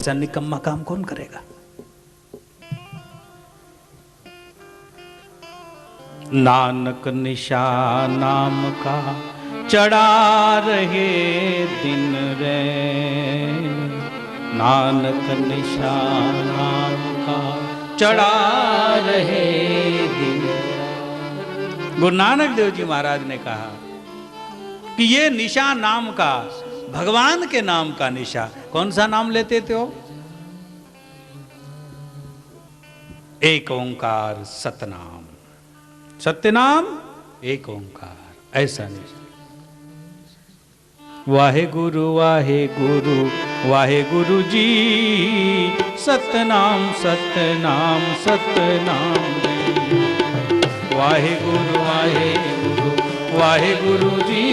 ऐसा निकम्मा काम कौन करेगा? नानक निशा नाम का चढ़ा रहे दिन रे, नानक निशा नाम का चढ़ा रहे दिन। गुरु नानक देव जी महाराज ने कहा कि ये निशा नाम का, भगवान के नाम का निशा। कौन सा नाम लेते थे हो? एक ओंकार सतनाम, सत्यनाम एक ओंकार, ऐसा निशा। वाहे गुरु वाहे गुरु वाहे गुरु जी, सतनाम सतनाम सतनाम जी। वाहे गुरु वाहे गुरु जी,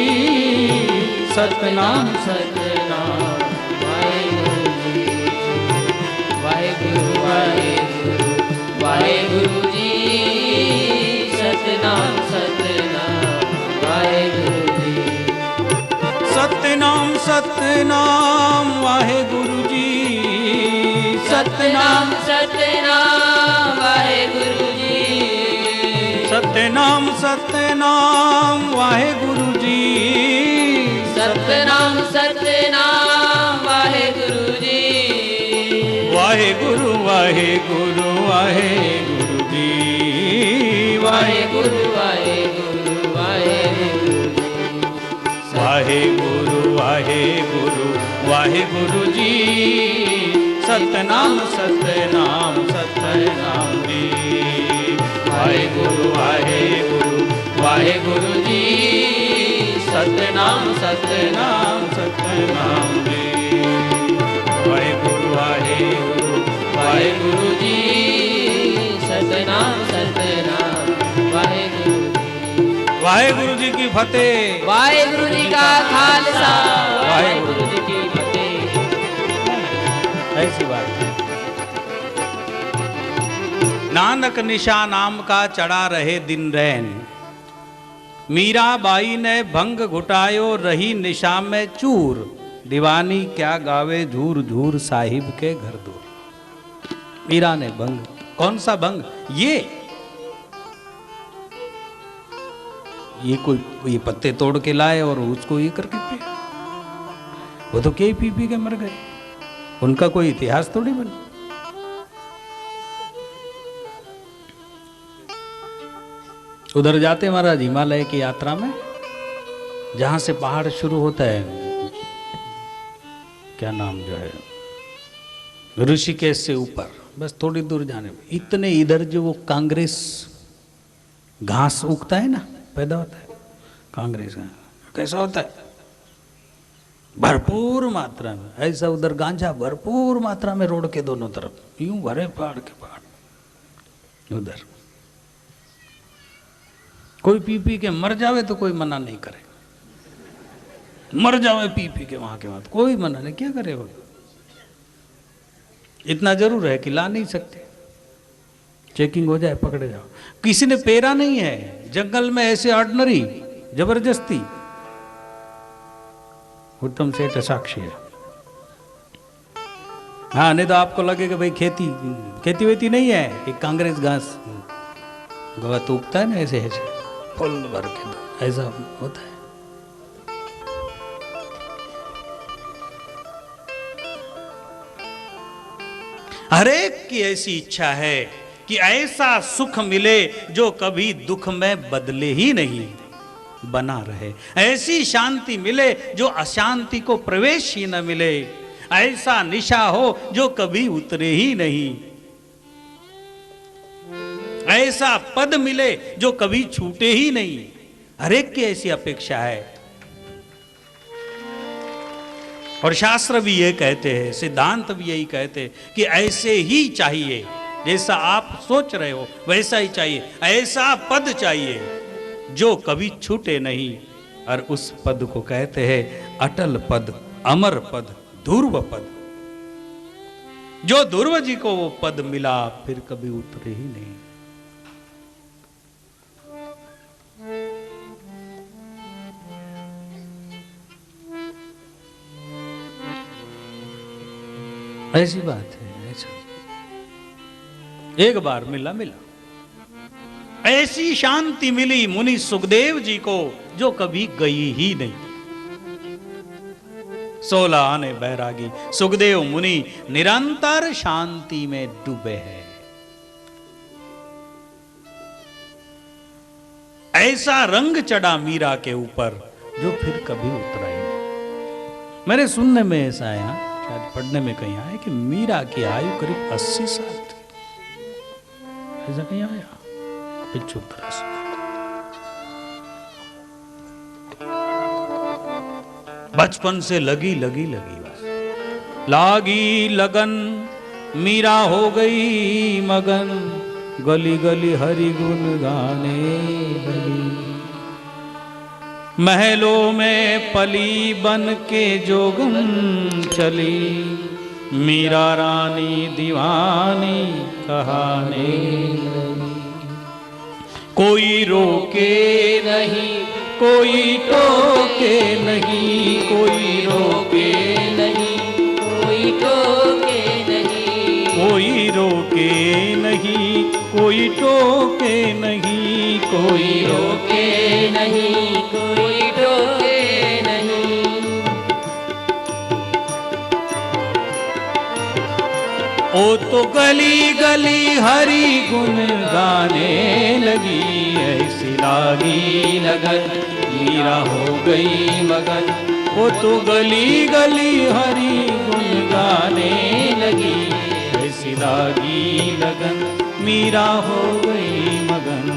सतनाम सतनाम वाहे गुरु जी, वाहे गुरु वाहे गुरु जी, सतनाम सतनाम वाहे गुरु जी। सतनाम सतनाम वाहे गुरु जी, सतनाम सतनाम वाहे गुरु जी, सतनाम सतनाम वाहे गुरु जी, सतनाम सतनाम वाहे गुरु जी। वाहे गुरु वाहे गुरु वाहे गुरु जी, वाहे गुरु वाहे गुरु वाहे गुरु जी। वाहे गुरु वाहे गुरु वाहे गुरु जी, सतनाम सतनाम सतनाम जी। वाहे गुरु वाहे गुरु जी, सतनाम सतनाम सतनाम जी। वाहे गुरु वाहे गुरु जी, सतनाम सतनाम वाहे गुरु जी। वाहे गुरु जी की फतेह। वाहे गुरु जी का खालसा, वाहे गुरु जी की फतेह। ऐसी बात है। नानक निशा नाम का चढ़ा रहे दिन रैन, मीराबाई ने भंग घुटायो रही निशा में चूर, दीवानी क्या गावे झूर झूर साहिब के घर दूर। मीरा ने भंग, कौन सा भंग? ये पत्ते तोड़ के लाए और उसको ये करके पिया। वो तो के पी पी के मर गए, उनका कोई इतिहास थोड़ी बना। उधर जाते महाराज हिमालय की यात्रा में, जहां से पहाड़ शुरू होता है, क्या नाम जो है, ऋषिकेश से ऊपर बस थोड़ी दूर जाने में, इतने इधर जो वो कांग्रेस घास उगता है ना, पैदा होता है कांग्रेस का, कैसा होता है? भरपूर मात्रा में। ऐसा उधर गांजा भरपूर मात्रा में रोड के दोनों तरफ, यूं भरे पहाड़ के पहाड़। उधर कोई पी पी के मर जावे तो कोई मना नहीं करे, मर जावे पी पी के वहां के बाद कोई मना नहीं, क्या करे वो? इतना जरूर है कि ला नहीं सकते, चेकिंग हो जाए, पकड़े जाओ। किसी ने पेरा नहीं है जंगल में ऐसे ऑर्डिनरी जबरदस्ती। उत्तम सेठ साक्षी है। हाँ, नहीं तो आपको लगेगा भाई खेती वेती नहीं है, एक कांग्रेस घास गवा तो उगता है ना, ऐसे ऐसे फुल भर के, ऐसा होता है। हर एक की ऐसी इच्छा है कि ऐसा सुख मिले जो कभी दुख में बदले ही नहीं, बना रहे। ऐसी शांति मिले जो अशांति को प्रवेश ही न मिले। ऐसा निशा हो जो कभी उतरे ही नहीं। ऐसा पद मिले जो कभी छूटे ही नहीं। हर एक की ऐसी अपेक्षा है। और शास्त्र भी ये कहते हैं, सिद्धांत भी यही कहते हैं कि ऐसे ही चाहिए, जैसा आप सोच रहे हो वैसा ही चाहिए। ऐसा पद चाहिए जो कभी छूटे नहीं, और उस पद को कहते हैं अटल पद, अमर पद, ध्रुव पद। जो ध्रुव जी को वो पद मिला फिर कभी उतरे ही नहीं। ऐसी बात है, ऐसा एक बार मिला। ऐसी शांति मिली मुनि सुखदेव जी को जो कभी गई ही नहीं। 16 आने बैरागी सुखदेव मुनि निरंतर शांति में डूबे हैं। ऐसा रंग चढ़ा मीरा के ऊपर जो फिर कभी उतरा ही नहीं। मेरे सुनने में ऐसा आया, शायद पढ़ने में कहीं आया कि मीरा की आयु करीब 80 साल थी। ऐसा कहीं आया पिछू तरह से। बचपन से लगी बस लागी लगन, मीरा हो गई मगन, गली गली हरि गुण गाने लगी। महलों में पली बन के जोगन चली, मीरा रानी दीवानी कहाने लगी। कोई रोके नहीं, कोई टोके नहीं, कोई रोके नहीं, कोई टोके नहीं, कोई रोके नहीं, कोई टोके नहीं, कोई रोके नहीं, कोई टोके नहीं। ओ तो गली गली हरि गुण गाने लगी, ऐसी लागी लगन, मीरा हो गई मगन। ओ तो गली गली हरि गुण गाने लगी, ऐसी लागी लगन, मीरा हो गई मगन,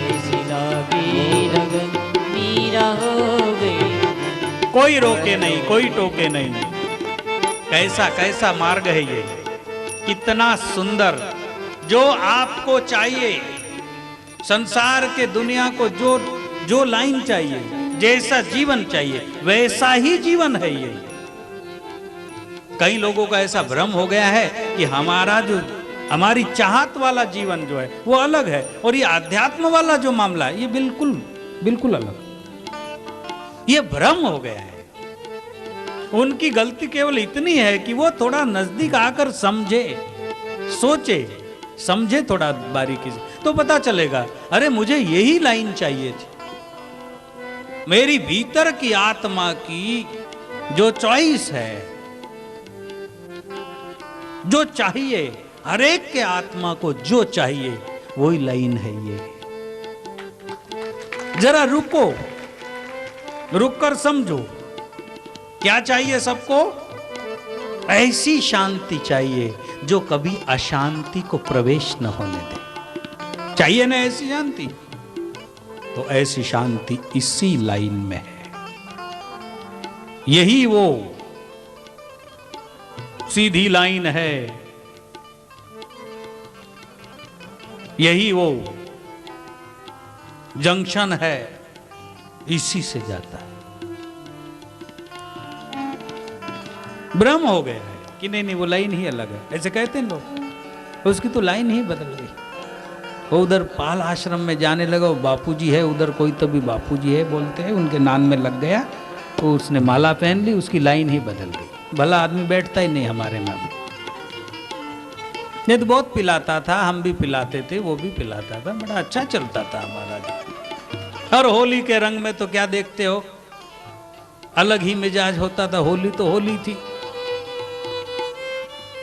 ऐसी लागी लगन, मीरा हो गई। कोई रोके नहीं, कोई टोके नहीं। कैसा कैसा मार्ग है ये, कितना सुंदर। जो आपको चाहिए, संसार के दुनिया को जो लाइन चाहिए, जैसा जीवन चाहिए, वैसा ही जीवन है ये। कई लोगों का ऐसा भ्रम हो गया है कि हमारी चाहत वाला जीवन जो है वो अलग है, और ये अध्यात्म वाला जो मामला है ये बिल्कुल अलग। ये भ्रम हो गया है। उनकी गलती केवल इतनी है कि वो थोड़ा नजदीक आकर समझे, सोचे समझे थोड़ा बारीकी से, तो पता चलेगा अरे मुझे यही लाइन चाहिए थी। मेरी भीतर की आत्मा की जो चॉइस है, जो चाहिए, हर एक के आत्मा को जो चाहिए वही लाइन है ये। जरा रुको, रुककर समझो क्या चाहिए सबको। ऐसी शांति चाहिए जो कभी अशांति को प्रवेश न होने दे। चाहिए ना ऐसी शांति, तो ऐसी शांति इसी लाइन में है। यही वो सीधी लाइन है, यही वो जंक्शन है, इसी से जाता है। भ्रम हो गया है कि नहीं वो लाइन ही अलग है, ऐसे कहते हैं लोग, उसकी तो लाइन ही बदल गई। वो उधर पाल आश्रम में जाने लगा, वो बापूजी है, उधर कोई तो भी बापूजी है बोलते हैं, उनके नाम में लग गया, तो उसने माला पहन ली, उसकी लाइन ही बदल गई। भला आदमी बैठता ही नहीं हमारे में। नहीं तो बहुत पिलाता था, हम भी पिलाते थे, वो भी पिलाता था, बड़ा अच्छा चलता था हमारा। और होली के रंग में तो क्या देखते हो, अलग ही मिजाज होता था। होली तो होली थी,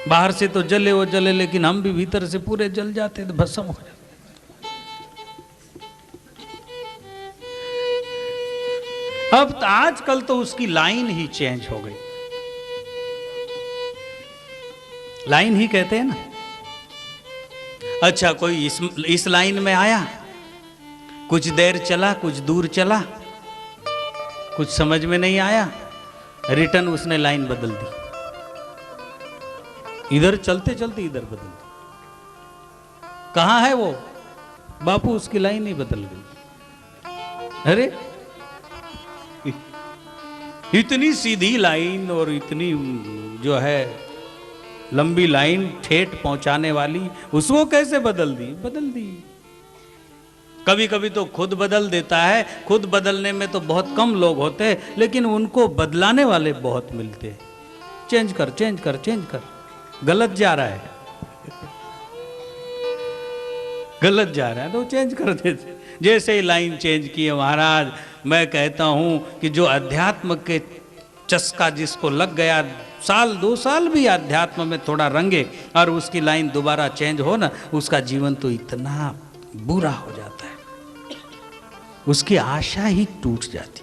बाहर से तो जले वो जले, लेकिन हम भी भीतर से पूरे जल जाते थे, भस्म हो जाते। अब तो आजकल तो उसकी लाइन ही चेंज हो गई। लाइन ही कहते हैं ना। अच्छा, कोई इस लाइन में आया, कुछ देर चला, कुछ दूर चला, कुछ समझ में नहीं आया, रिटर्न उसने लाइन बदल दी। इधर चलते चलते इधर बदल दी। कहां है वो बापू, उसकी लाइन ही बदल गई। अरे इतनी सीधी लाइन और इतनी जो है लंबी लाइन ठेठ पहुंचाने वाली, उसको कैसे बदल दी? बदल दी। कभी कभी तो खुद बदल देता है। खुद बदलने में तो बहुत कम लोग होते हैं, लेकिन उनको बदलाने वाले बहुत मिलते हैं। चेंज कर, चेंज कर, चेंज कर, गलत जा रहा है, गलत जा रहा है तो चेंज कर देते। जैसे ही लाइन चेंज की है महाराज, मैं कहता हूं कि जो अध्यात्म के चस्का जिसको लग गया, साल 2 साल भी अध्यात्म में थोड़ा रंगे और उसकी लाइन दोबारा चेंज हो ना, उसका जीवन तो इतना बुरा हो जाता है, उसकी आशा ही टूट जाती।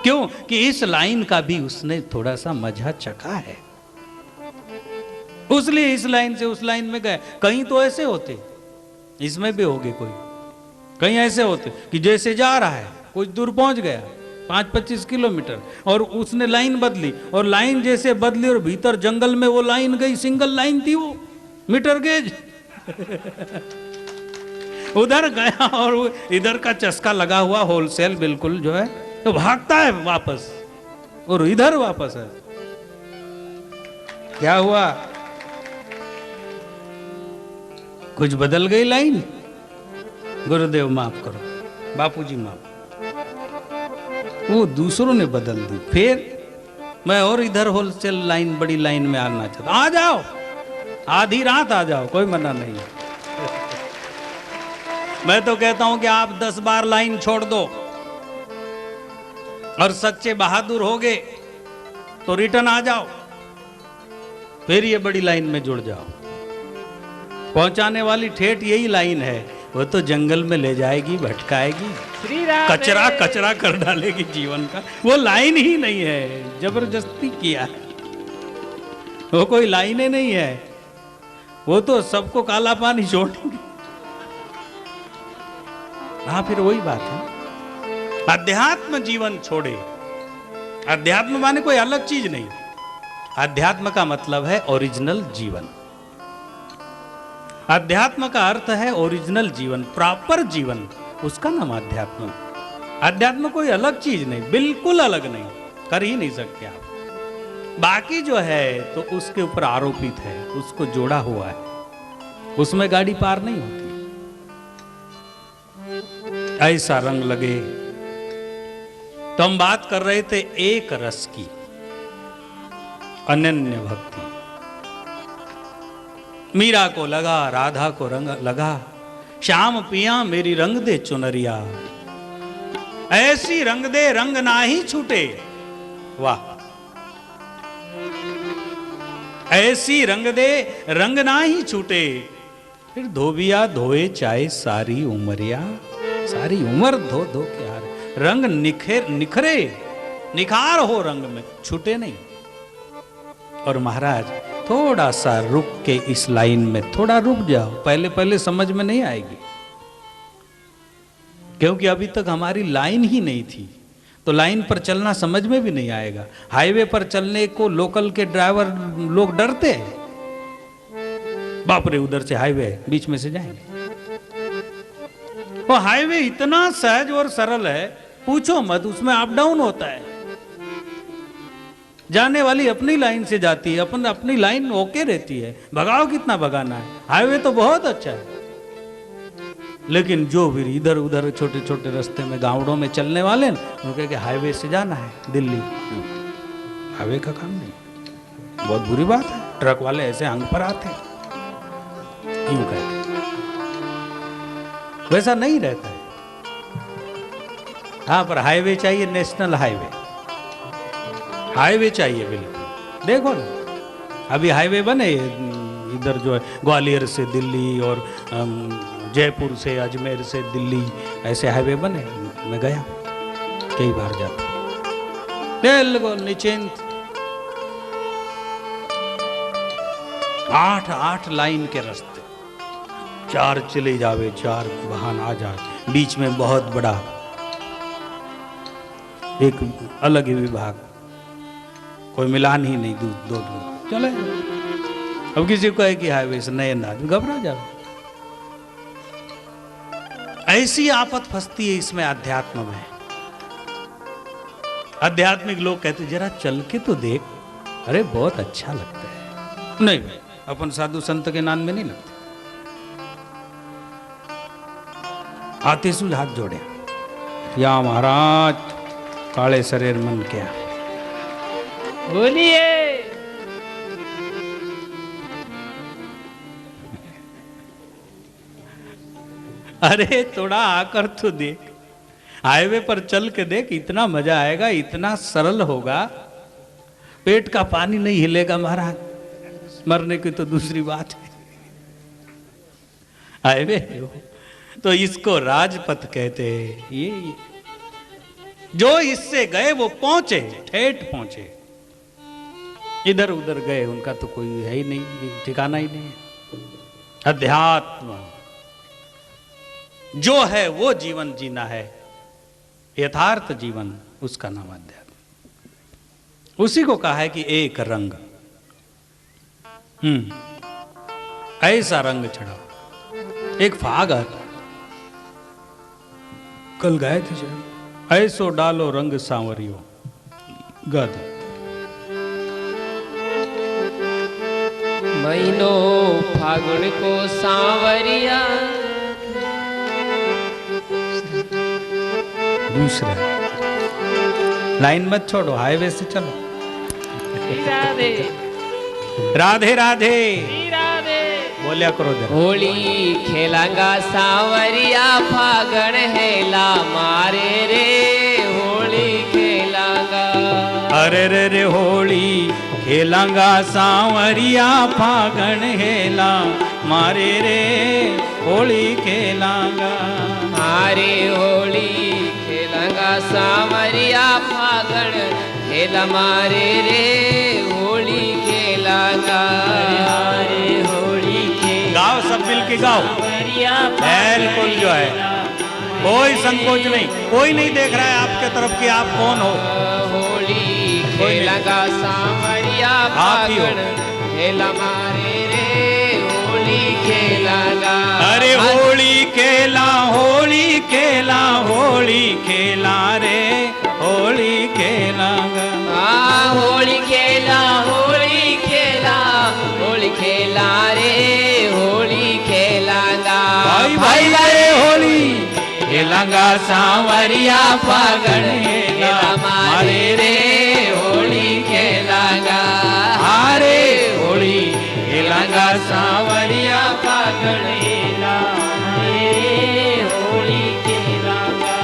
क्यों कि इस लाइन का भी उसने थोड़ा सा मजा चखा है, उसलिए इस लाइन से उस लाइन में गए। कहीं तो ऐसे होते, इसमें भी होगे कोई, कहीं ऐसे होते कि जैसे जा रहा है कुछ दूर पहुंच गया 5-25 किलोमीटर और उसने लाइन बदली, और लाइन जैसे बदली और भीतर जंगल में वो लाइन गई, सिंगल लाइन थी वो, मीटर गेज उधर गया और इधर का चस्का लगा हुआ होलसेल बिल्कुल जो है, तो भागता है वापस और इधर वापस है। क्या हुआ? कुछ बदल गई लाइन। गुरुदेव माफ करो, बापूजी माफ, वो दूसरों ने बदल दी। फिर मैं और इधर होलसेल लाइन, बड़ी लाइन में आना चाहता। आ जाओ, आधी रात आ जाओ, कोई मना नहीं है। मैं तो कहता हूं कि आप 10 बार लाइन छोड़ दो और सच्चे बहादुर होगे तो रिटर्न आ जाओ, फिर ये बड़ी लाइन में जुड़ जाओ। पहुंचाने वाली ठेठ यही लाइन है, वो तो जंगल में ले जाएगी, भटकाएगी, कचरा कचरा कर डालेगी जीवन का। वो लाइन ही नहीं है, जबरदस्ती किया है, वो कोई लाइनें नहीं है, वो तो सबको काला पानी छोड़ेंगे। हाँ, फिर वही बात है, अध्यात्म जीवन छोड़े। अध्यात्म माने कोई अलग चीज नहीं, अध्यात्म का मतलब है ओरिजिनल जीवन। अध्यात्म का अर्थ है ओरिजिनल जीवन, प्रॉपर जीवन, उसका नाम अध्यात्म। अध्यात्म कोई अलग चीज नहीं, बिल्कुल अलग नहीं, कर ही नहीं सकते आप। बाकी जो है तो उसके ऊपर आरोपित है, उसको जोड़ा हुआ है, उसमें गाड़ी पार नहीं होती। ऐसा रंग लगे। तो हम बात कर रहे थे एक रस की, अनन्य भक्ति। मीरा को लगा, राधा को रंग लगा, श्याम पिया मेरी रंग दे चुनरिया, ऐसी रंग दे रंग ना ही छूटे। वाह, ऐसी रंग दे रंग ना ही छूटे, फिर धोबिया धोए चाहे सारी उमरिया। सारी उम्र धो धो के आ रहे, रंग निखरे, निखार हो रंग में, छूटे नहीं। और महाराज थोड़ा सा रुक के इस लाइन में थोड़ा रुक जाओ, पहले पहले समझ में नहीं आएगी, क्योंकि अभी तक हमारी लाइन ही नहीं थी, तो लाइन पर चलना समझ में भी नहीं आएगा। हाईवे पर चलने को लोकल के ड्राइवर लोग डरते हैं, बाप रे उधर से हाईवे, बीच में से जाएंगे। वो हाईवे इतना सहज और सरल है, पूछो मत, उसमें अप डाउन होता है, जाने वाली अपनी लाइन से जाती है, अपन अपनी लाइन ओके रहती है, भगाओ कितना भगाना है। हाईवे तो बहुत अच्छा है, लेकिन जो भी इधर उधर छोटे छोटे रास्ते में गांवों में चलने वाले हैं, उनके के हाईवे से जाना है दिल्ली, हाईवे का काम नहीं, बहुत बुरी बात है। ट्रक वाले ऐसे अंग पर आते हैं, यूं कहते, वैसा नहीं रहता है। हाँ, पर हाईवे चाहिए, नेशनल हाईवे, हाईवे चाहिए बिल्कुल। देखो ना, अभी हाईवे बने इधर जो है, ग्वालियर से दिल्ली और जयपुर से अजमेर से दिल्ली, ऐसे हाईवे बने। मैं गया कई बार जाता, बिल्कुल निश्चिंत, 8 लाइन के रास्ते, 4 चले जावे, 4 वाहन आ जाए, बीच में बहुत बड़ा एक अलग ही विभाग, कोई मिलान ही नहीं, दो चले। अब किसी को है कि हाईवे से नए आदमी घबरा जाओ। ऐसी आफत फंसती है इसमें अध्यात्म में। आध्यात्मिक लोग कहते जरा चल के तो देख, अरे बहुत अच्छा लगता है। नहीं, अपन साधु संत के नाम में नहीं लगते। आते सूझ हाथ जोड़े, या महाराज काले शरीर मन क्या बोलिए। अरे थोड़ा आकर तो देख, हाईवे पर चल के देख, इतना मजा आएगा, इतना सरल होगा, पेट का पानी नहीं हिलेगा महाराज। मरने की तो दूसरी बात है, हाईवे तो इसको राजपथ कहते हैं। ये जो इससे गए वो पहुंचे, ठेठ पहुंचे। इधर उधर गए उनका तो कोई है ही नहीं, ठिकाना ही नहीं। अध्यात्म जो है वो जीवन जीना है, यथार्थ जीवन, उसका नाम अध्यात्म। उसी को कहा है कि एक रंग, ऐसा रंग चढ़ाओ। एक फाग आता, कल गए थे शायद, ऐसो डालो रंग सांवरियो गद। महीनो फागुन को सांवरिया, दूसरा लाइन मत छोड़ो, हाईवे से चलो। राधे राधे राधे राधे बोलिया करो जरा। होली खेलांगा सांवरिया, फागण हेला मारे रे, होली खेलांगा। अरे रे रे होली खेलांगा सांवरिया, फागण हेला मारे रे, होली खेलांगा। मारे होली खेलांगा सांवरिया, फागण हेला मारे रे, होली खेलांगा। गाओ सब मिल के गाओ, बिल्कुल जो है, कोई संकोच नहीं, कोई नहीं देख रहा है आपके तरफ कि आप कौन हो। होली खेलांगा सांवरिया, फागण हेला मारे रे, होली खेलांगा। अरे होली खेला, होली खेला, होली खेला रे, होली खेलांगा। होली खेला, होली खेला, होली खेला रे, होली खेलांगा। भाई भाई रे होली खेलांगा सांवरिया, फागण हेला मारे रे, होली खेलांगा। हारे होली खेलांगा सांवरिया, फागण हेला मारे रे, होली खेलांगा।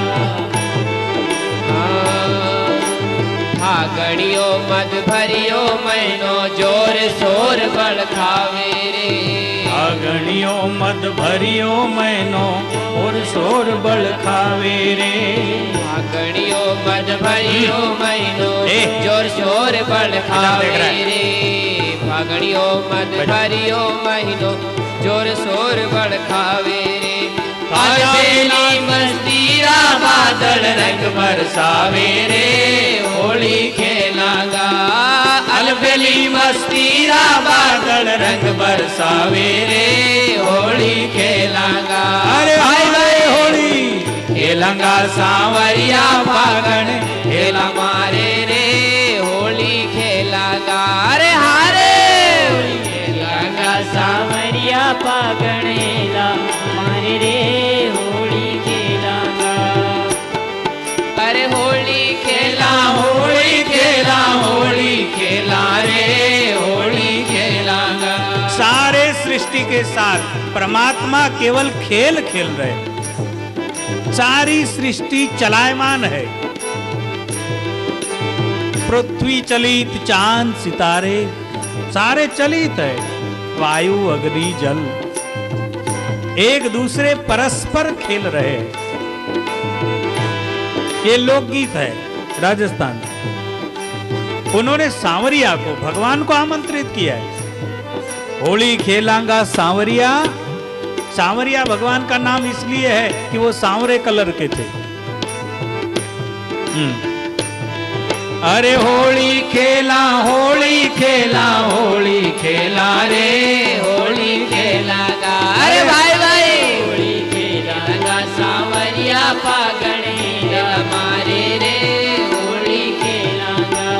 फागणियो मद भरियो महीनो, जोर शोर बड़ खावे रे। फागणियो मद भरियो महीनो, और शोर बड़ खावे रे। फागणियो मद भरियो महीनो, जोर शोर बड़ खावे रे। फागणियो मद भरियो महीनो, जोर शोर बड़ खावे रे। अलबेली मस्तीरा बादल रंग बरसावे रे, होली खेलांगा। अलबेली मस्तीरा बादल रंग बरसावे रे, होली खेलांगा। अरे भाई भाई होली खेलांगा सांवरिया, फागण हेला मारे रे, होली खेलांगा। अरे हारे होली खेलांगा सांवरिया, फागण हेला मारे रे, होली खेलांगा। अरे होली खेला, होली खेला, होली खेला रे, होली खेलांगा। सारे सृष्टि के साथ परमात्मा केवल खेल खेल रहे, सारी सृष्टि चलायमान है। पृथ्वी चलित, चांद सितारे सारे चलित है। वायु अग्नि जल एक दूसरे परस्पर खेल रहे हैं। ये लोकगीत है राजस्थान। उन्होंने सांवरिया को, भगवान को आमंत्रित किया है। होली खेलांगा सांवरिया। सांवरिया भगवान का नाम इसलिए है कि वो सांवरे कलर के थे। अरे होली खेला, होली खेला, होली खेला रे, होली खेलांगा। अरे भाई भाई होली खेलांगा सांवरिया, फागण हेला मारे रे, होली खेलांगा।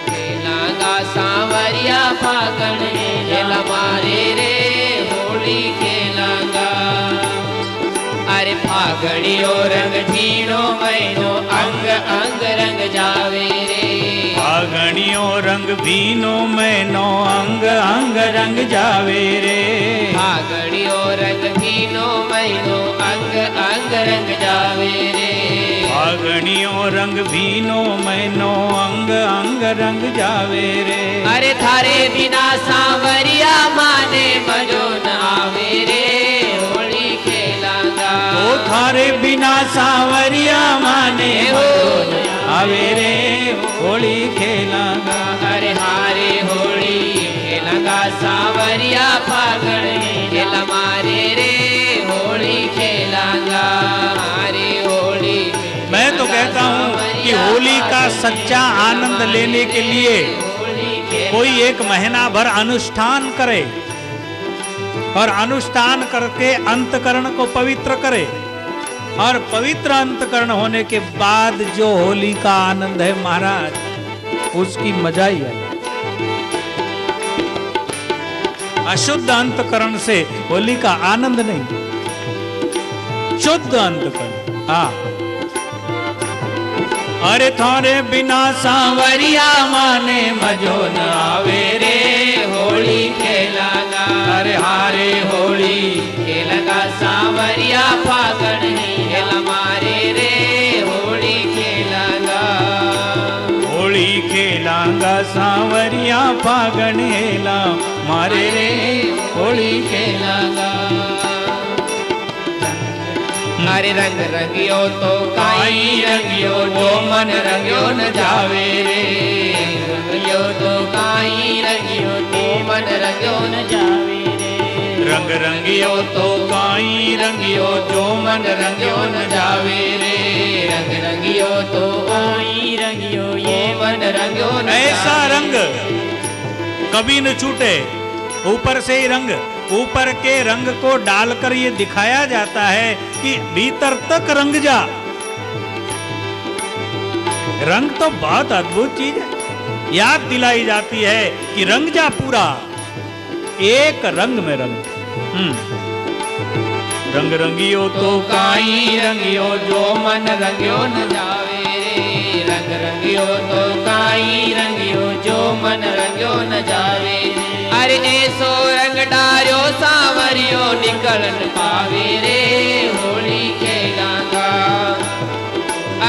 खेलांगा सांवरिया, फागण हेला मारे रे, होली खेलांगा। अरे फागणियो रंग झीणो महीनो, अंग अंग रंग जावे रे। फागणियो रंग भीनो महीनो, अंग अंग रंग जावे रे। फागणियो रंग भीनो महीनो अंग अंग रंग जावे रे फागणियो रंग भीनो महीनो अंग अंग रंग जावे रे अरे थारे बिना सांवरिया माने मजो न आवे रे होली खेलांगा ओ थारे बिना सांवरिया माने मजो न आवे रे होली खेलांगा अरे हारे होली खेलांगा सांवरिया फागण खेला मारे रे होली खेलांगा हारे होली। मैं तो कहता हूँ कि होली का सच्चा आनंद लेने के लिए कोई एक महीना भर अनुष्ठान करे और अनुष्ठान करके अंतकरण को पवित्र करे और पवित्र अंतकरण होने के बाद जो होली का आनंद है महाराज उसकी मजा ही है। अशुद्ध अंतकरण से होली का आनंद नहीं, शुद्ध अंतकरण। हाँ, अरे थारे बिना सांवरिया माने मजो न आवे रे होली खेलांगा अरे हारे होली खेलांगा सांवरिया फागण खेला मारे रे होली खेलांगा होली खेलांगा सांवरिया फागण हेला मारे रे होली खेलांगा। अरे रंग रंगियो तो काई रंगियो जो मन रंगियो न जावे रे रंगियो तो काई रंगियो तो मन रंगियो न जावे रे रंग रंगियो तो काई रंगियो जो मन रंगियो न जावे रे रंग रंगियो तो काई रंगियो ये मन रंगियो न ऐसा रंग कभी न छूटे, ऊपर से ही रंग, ऊपर के रंग को डालकर ये दिखाया जाता है कि भीतर तक रंग जा। रंग तो बहुत अद्भुत चीज है, याद दिलाई जाती है कि रंग जा पूरा, एक रंग में रंग। रंग रंगियो तो काई रंगियो जो मन रंगियो न जावे रे रंग रंगियो तो काई रंगियो जो मन रंगियो न जावे अरे ऐसो रंग डारियो सांवरियो निकलन पावे रे होली खेलांगा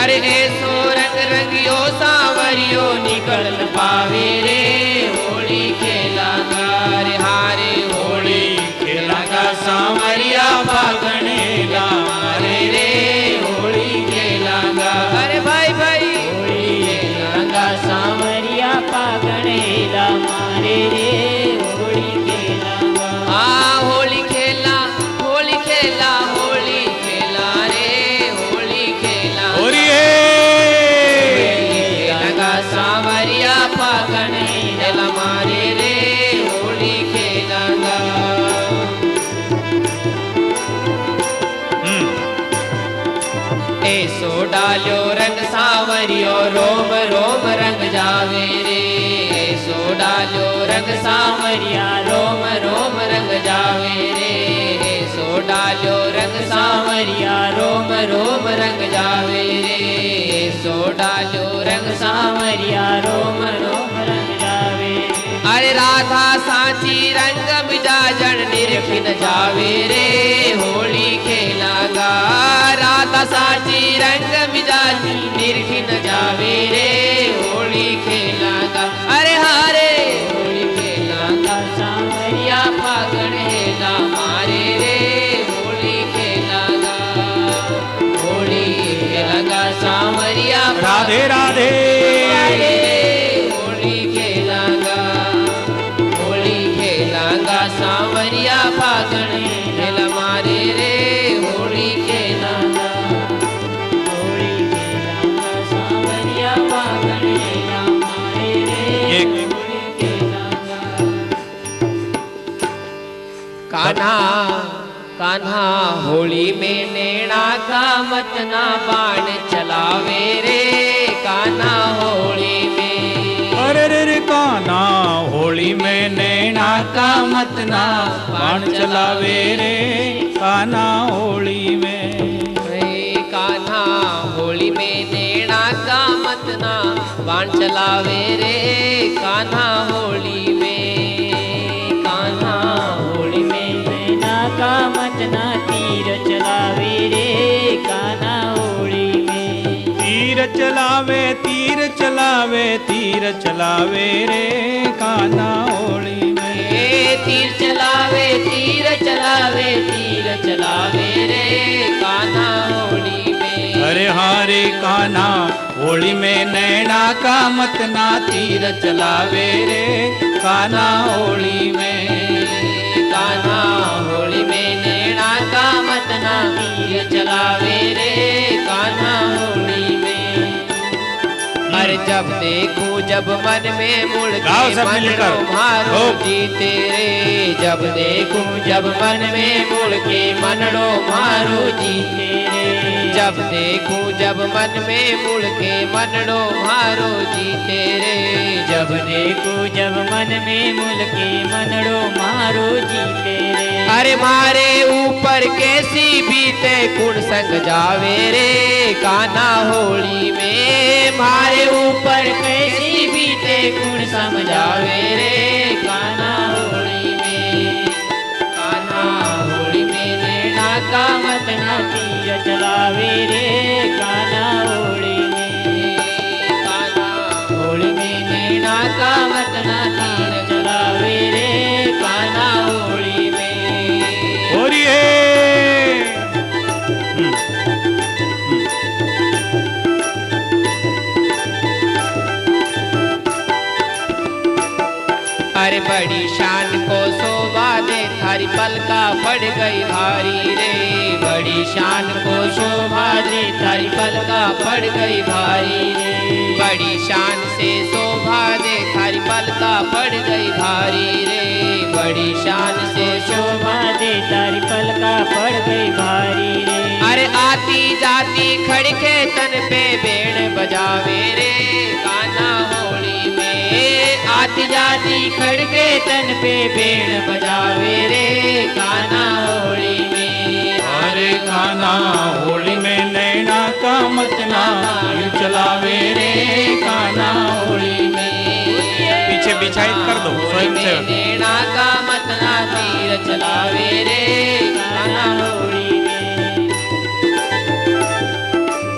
अरे ऐसो रंग रंगियो सांवरियो निकलन पावे रे होली खेलांगा अरे हारे होली खेलांगा सांवरिया फागण हेला मारे रे होली खेलांगा अरे भाई भाई होली खेलांगा सांवरिया फागण हेला मारे रे होली खेला होली खेला होली खेला रे होली खेला लगा सांवरिया फागण हेला मारे रे होली खेलांगा ऐसो डालो रंग सांवरियो रोम रोम रंग जावे रे ऐसो डालो रंग सांवरिया रोम रोम रंग जावे रे ऐसो डालो रंग सांवरिया रोम रोम रंग जावे रे ऐसो डालो रंग सांवरिया रोम रोम रंग जावे अरे राधा सांची रंग मिजाजन निरखिन जावे रे होली खेलांगा राधा सांची रंग मिजाज निरखिन जावे रे होली खेलांगा अरे हारे होली खेलांगा सांवरिया फागण हेला मारे रे होली खेलांगा होली खेलांगा सांवरिया राधे राधे होली खेलांगा होली खेलांगा सांवरिया फागण हेला मारे रे होली खेलांगा होली खेलांगा सांवरिया फागण हेला मारे रे होली खेलांगा कान्हा कान्हा होली में नैना का मत ना बाण चलावे रे कान्हा होली में अरे रे कान्हा होली में नैना का मत ना बाण चलावे रे कान्हा होली में कान्हा होली में नैना का मत ना बाण चलावे रे कान्हा होली में कान्हा होली में चलावे तीर चलावे रे कान्हा होली में। तीर चलावे तीर चलावे रे कान्हा होली में। अरे हारे कान्हा होली में नैना का मत ना तीर चलावे रे कान्हा होली में। कान्हा होली में नैना का मत ना तीर चलावे रे कान्हा होली में। अरे जब देखूं जब मन में मुड़ के मनड़ो मारो जीते रे। जब देखूं जब मन में मुड़ के मनड़ो मारो जीते रे। जब देखूं जब मन में मुड़ के मनड़ो मारो जीते रे। जब देखूं जब मन में मुड़ के मनड़ो मारो जीते रे। अरे मारे ऊपर कैसी बीते कुण संग जावे रे कान्हा होली में। मारे ऊपर कैसी बीते कुण समझावे रे कान्हा होली में। कान्हा होली में नैना का मत ना तीर चलावे रे कान्हा होली में। कान्हा होली में नैना का मत ना तीर चलावे रे कान्हा होली में। अरे बड़ी शान को शोभा दे थारी पलका पड़ गई भारी रे। बड़ी शान को शोभा दे थारी पलका पड़ गई भारी रे। बड़ी शान से शोभा दे थारी पलका पड़ गई भारी रे। बड़ी शान से शोभा दे तारी पलका पड़ गई भारी रे। अरे आती जाती खड़के तन पे बेण बजावे रे कान्हा होली में। आती जाती खड़के तन पे बेण बजावे रे कान्हा होली में। अरे कान्हा होली में नैना का मत ना तीर चलावे रे कान्हा होली में। पीछे बिछाई कर दो स्वयं से। नैना का मत ना तीर चलावे रे कान्हा होली में।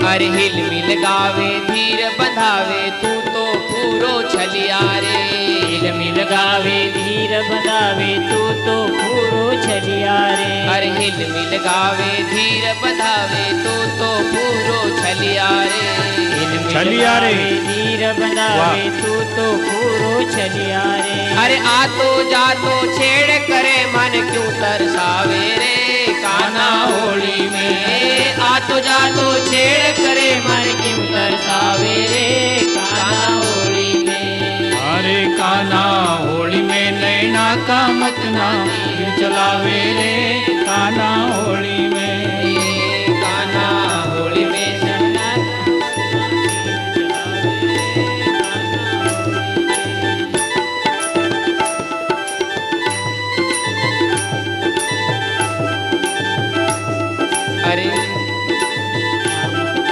अरे हिल मिल गावे धीर बंधावे तू तो पूरो छलिया रे। हिल मिल गावे धीर बंधावे तू तो पूरो छलिया रे। अरे हिल मिल गावे धीर बंधावे तू तो पूरो छलिया रे। छलिया रे धीर बंधावे तू तो पूरो छलिया रे। अरे आतो जातो छेड़ करे मन क्यों तरसावे रे कान्हा होली में। आतो जातो छेड़ करे मन क्यों तरसावे रे कान्हा होली में। अरे कान्हा होली में नैना का मत ना तीर चलावे रे कान्हा होली में। कान्हा होली में अरे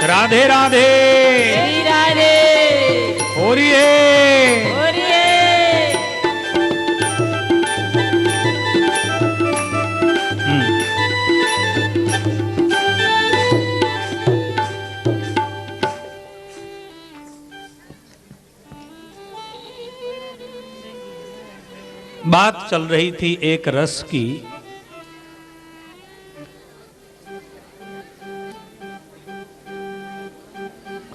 राधे राधे राधे हो रही है। बात चल रही थी एक रस की।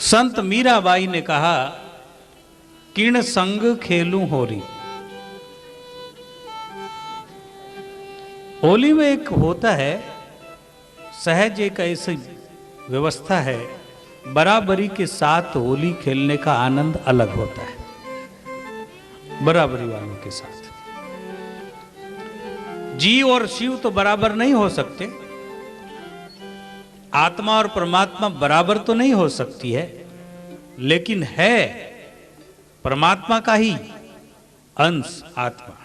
संत मीराबाई ने कहा किण संग खेलूं होरी। होली में एक होता है सहज, एक ऐसी व्यवस्था है, बराबरी के साथ होली खेलने का आनंद अलग होता है, बराबरी वालों के साथ। जीव और शिव तो बराबर नहीं हो सकते, आत्मा और परमात्मा बराबर तो नहीं हो सकती है, लेकिन है परमात्मा का ही अंश आत्मा।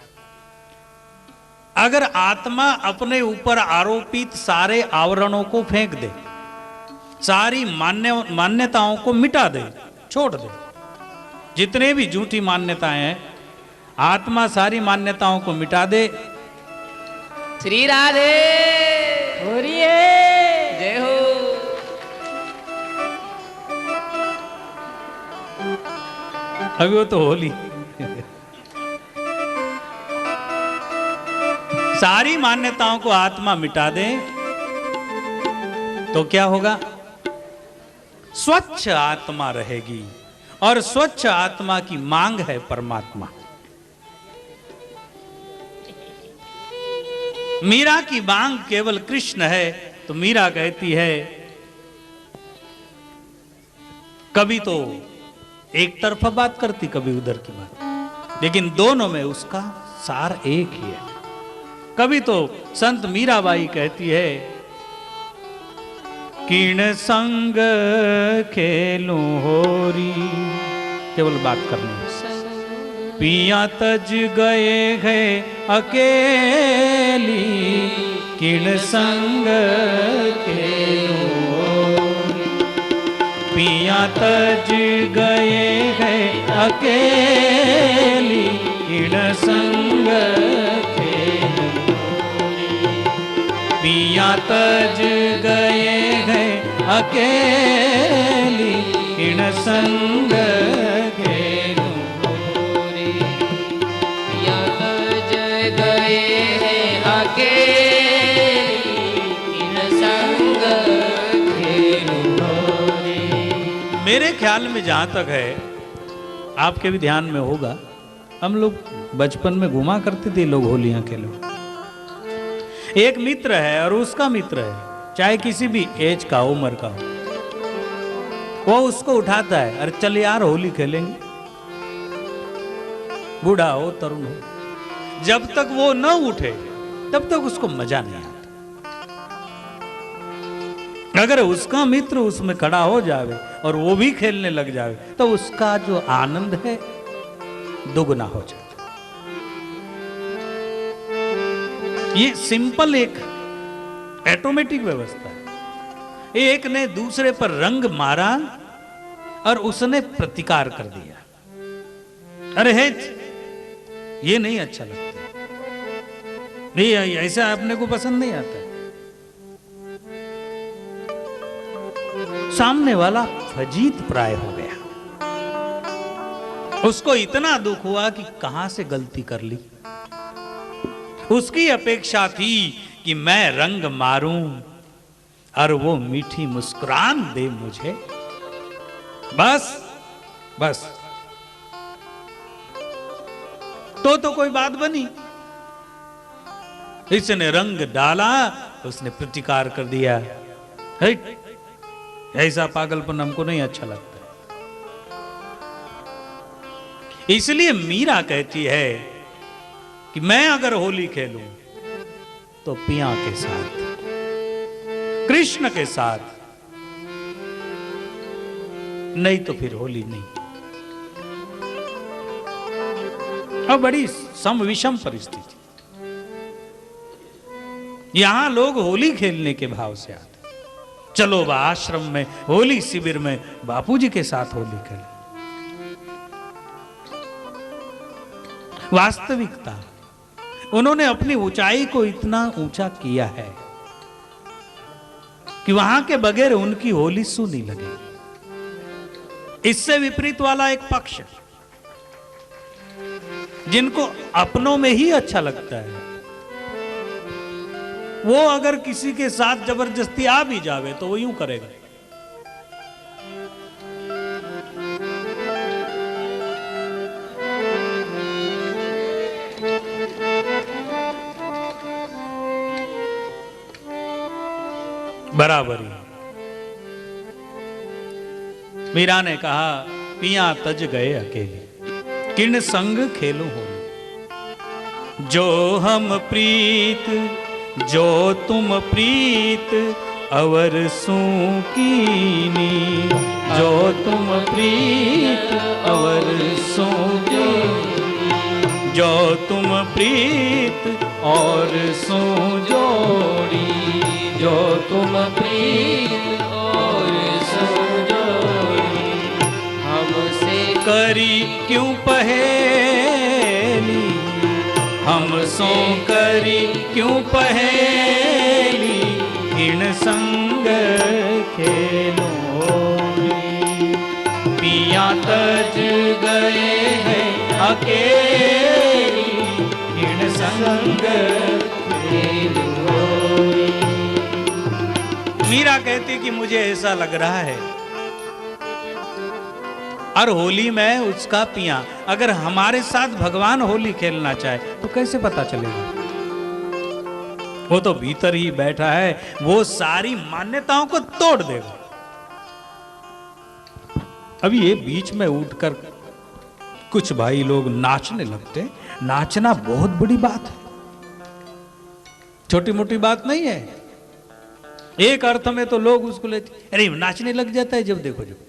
अगर आत्मा अपने ऊपर आरोपित सारे आवरणों को फेंक दे, सारी मान्यताओं को मिटा दे, छोड़ दे, जितने भी झूठी मान्यताएं हैं, आत्मा सारी मान्यताओं को मिटा दे। श्री राधे होरिए जय हो। अभी वो तो होली। सारी मान्यताओं को आत्मा मिटा दे तो क्या होगा? स्वच्छ आत्मा रहेगी, और स्वच्छ आत्मा की मांग है परमात्मा। मीरा की मांग केवल कृष्ण है, तो मीरा कहती है, कभी तो एक तरफा बात करती, कभी उधर की बात, लेकिन दोनों में उसका सार एक ही है। कभी तो संत मीराबाई कहती है, किण संग खेलूं होरी, केवल बात करनी है। पिया तज गए हैं अकेली, किण संग खेलूं होरी। पिया तज गए हैं अकेली, किण संग खेलूं होरी। पिया तज गए हैं अकेली, किण संग खेलूं होरी। पिया तज गए हैं अकेली, किण संग खेलूं होरी। मेरे ख्याल में जहां तक है, आपके भी ध्यान में होगा, हम लोग बचपन में घुमा करते थे लोग होलियां खेलो। एक मित्र है और उसका मित्र है, चाहे किसी भी एज का उम्र का हो, वो उसको उठाता है, अरे चल यार होली खेलेंगे। बूढ़ा हो तरुण हो, जब तक वो न उठे तब तक उसको मजा नहीं आता। अगर उसका मित्र उसमें खड़ा हो जावे और वो भी खेलने लग जावे, तो उसका जो आनंद है दुगना हो जाता। ये सिंपल एक ऑटोमेटिक व्यवस्था है। एक ने दूसरे पर रंग मारा और उसने प्रतिकार कर दिया, अरे है ये नहीं अच्छा लगता, नहीं ऐसा अपने को पसंद नहीं आता। सामने वाला फजीत प्राय हो गया, उसको इतना दुख हुआ कि कहां से गलती कर ली। उसकी अपेक्षा थी कि मैं रंग मारूं और वो मीठी मुस्कुरान दे मुझे, बस बस तो कोई बात बनी। इसने रंग डाला, उसने प्रतिकार कर दिया, ऐसा पागलपन हमको नहीं अच्छा लगता। इसलिए मीरा कहती है कि मैं अगर होली खेलूं तो पिया के साथ, कृष्ण के साथ, नहीं तो फिर होली नहीं। अब बड़ी सम विषम परिस्थिति, यहां लोग होली खेलने के भाव से आते, चलो बा आश्रम में होली शिविर में बापूजी के साथ होली खेले। वास्तविकता, उन्होंने अपनी ऊंचाई को इतना ऊंचा किया है कि वहां के बगैर उनकी होली सुनी लगेगी। इससे विपरीत वाला एक पक्ष, जिनको अपनों में ही अच्छा लगता है, वो अगर किसी के साथ जबरदस्ती आ भी जावे तो वो यूं करेगा, बराबरी। मीरा ने कहा, पिया तज गए अकेले, किन संग खेलूं होली। जो हम प्रीत जो तुम प्रीत अवर सूकीनी, जो तुम प्रीत अवर सूकीनी, जो तुम प्रीत और सो जोड़ी, जो तुम प्रीत और सो जोड़ी। हमसे करी क्यों पहेली, हम सो करी क्यों पहेली, किण संग खेलो पिया बज गए हैं अकेली, किण संग खेलूं होली। मीरा कहती कि मुझे ऐसा लग रहा है, और होली में उसका पिया। अगर हमारे साथ भगवान होली खेलना चाहे तो कैसे पता चलेगा? वो तो भीतर ही बैठा है, वो सारी मान्यताओं को तोड़ देगा। अभी ये बीच में उठकर कुछ भाई लोग नाचने लगते हैं। नाचना बहुत बड़ी बात है, छोटी मोटी बात नहीं है। एक अर्थ में तो लोग उसको लेते, अरे नाचने लग जाता है जब देखो जब।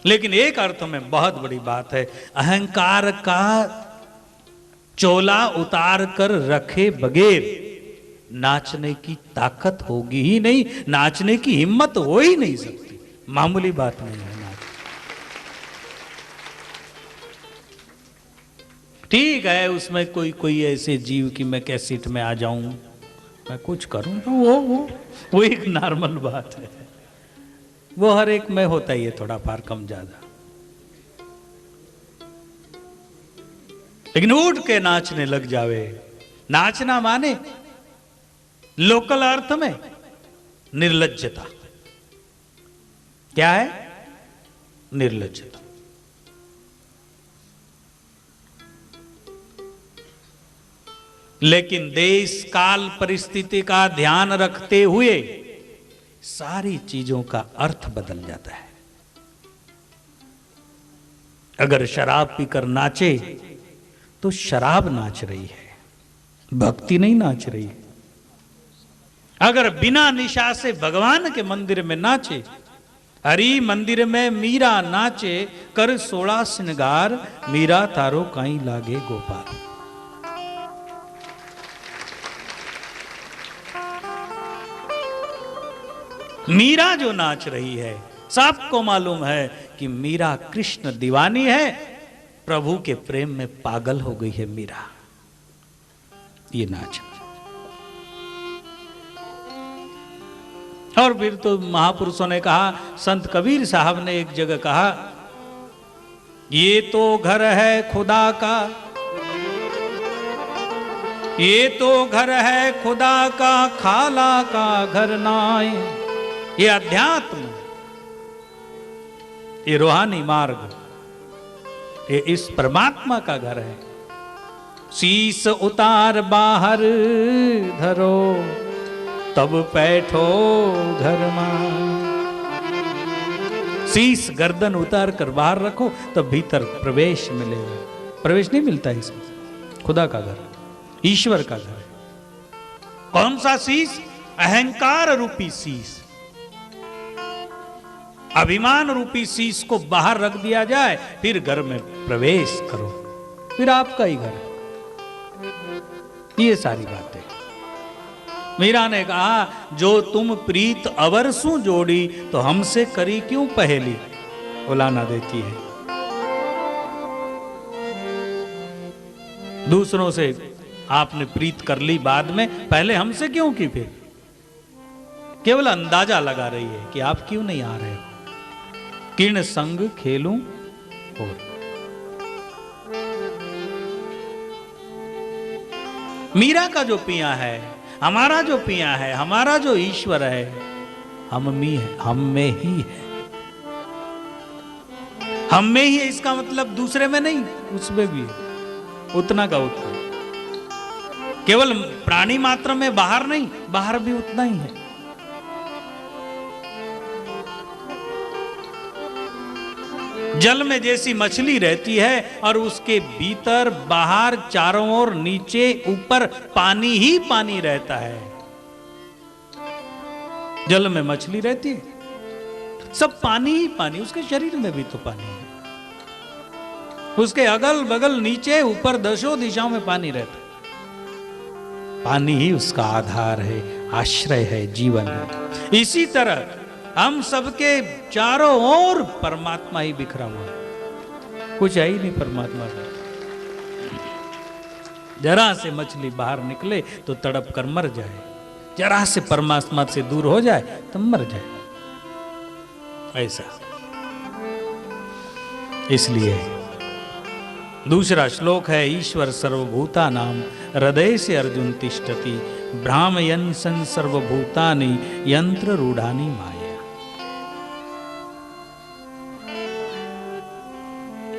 लेकिन एक अर्थ में बहुत बड़ी बात है। अहंकार का चोला उतार कर रखे बगैर नाचने की ताकत होगी ही नहीं, नाचने की हिम्मत हो ही नहीं सकती। मामूली बात नहीं है नाच। ठीक है, उसमें कोई कोई ऐसे जीव कि मैं कैसेट में आ जाऊं, मैं कुछ करूं, तो वो एक नॉर्मल बात है। वो हर एक में होता ही है, थोड़ा पार कम ज्यादा। लेकिन उठ के नाचने लग जावे। नाचना माने लोकल अर्थ में निर्लज्जता। क्या है? निर्लज्जता। लेकिन देश काल परिस्थिति का ध्यान रखते हुए सारी चीजों का अर्थ बदल जाता है। अगर शराब पीकर नाचे तो शराब नाच रही है, भक्ति नहीं नाच रही है। अगर बिना निशा से भगवान के मंदिर में नाचे, हरि मंदिर में मीरा नाचे, कर 16 श्रृंगार, मीरा तारो काई लागे गोपाल। मीरा जो नाच रही है, सबको मालूम है कि मीरा कृष्ण दीवानी है, प्रभु के प्रेम में पागल हो गई है मीरा। ये नाच। और फिर तो महापुरुषों ने कहा, संत कबीर साहब ने एक जगह कहा, ये तो घर है खुदा का, ये तो घर है खुदा का, खाला का घर नाय। ये अध्यात्म, ये रूहानी मार्ग, ये इस परमात्मा का घर है। शीस उतार बाहर धरो, तब बैठो घर में। शीस गर्दन उतार कर बाहर रखो, तब भीतर प्रवेश मिलेगा। प्रवेश नहीं मिलता है इसमें। खुदा का घर, ईश्वर का घर। कौन सा शीस? अहंकार रूपी शीस। अभिमान रूपी शीश को बाहर रख दिया जाए, फिर घर में प्रवेश करो, फिर आपका ही घर है। ये सारी बातें मीरा ने कहा, जो तुम प्रीत अवरसू जोड़ी, तो हमसे करी क्यों पहेली। उलाना देती है। दूसरों से आपने प्रीत कर ली बाद में, पहले हम क्यों की? फिर केवल अंदाजा लगा रही है कि आप क्यों नहीं आ रहे हो। किण संग खेलूं और मीरा का जो पिया है, हमारा जो पिया है, हमारा जो ईश्वर है, हम में है, हम में ही है। हम में ही है, इसका मतलब दूसरे में नहीं, उसमें भी है, उतना का उतना। केवल प्राणी मात्र में बाहर नहीं, बाहर भी उतना ही है। जल में जैसी मछली रहती है और उसके भीतर बाहर चारों ओर नीचे ऊपर पानी ही पानी रहता है। जल में मछली रहती है, सब पानी ही पानी, उसके शरीर में भी तो पानी है, उसके अगल बगल नीचे ऊपर दशों दिशाओं में पानी रहता है। पानी ही उसका आधार है, आश्रय है, जीवन है। इसी तरह हम सबके चारों ओर परमात्मा ही बिखरा हुआ है, कुछ है ही नहीं परमात्मा का। जरा से मछली बाहर निकले तो तड़प कर मर जाए, जरा से परमात्मा से दूर हो जाए तो मर जाए। ऐसा इसलिए दूसरा श्लोक है, ईश्वर सर्वभूतानां हृदय से अर्जुन तिष्ठति भ्रामयन् सन् सर्वभूतानि यंत्र रूढ़ानि माया।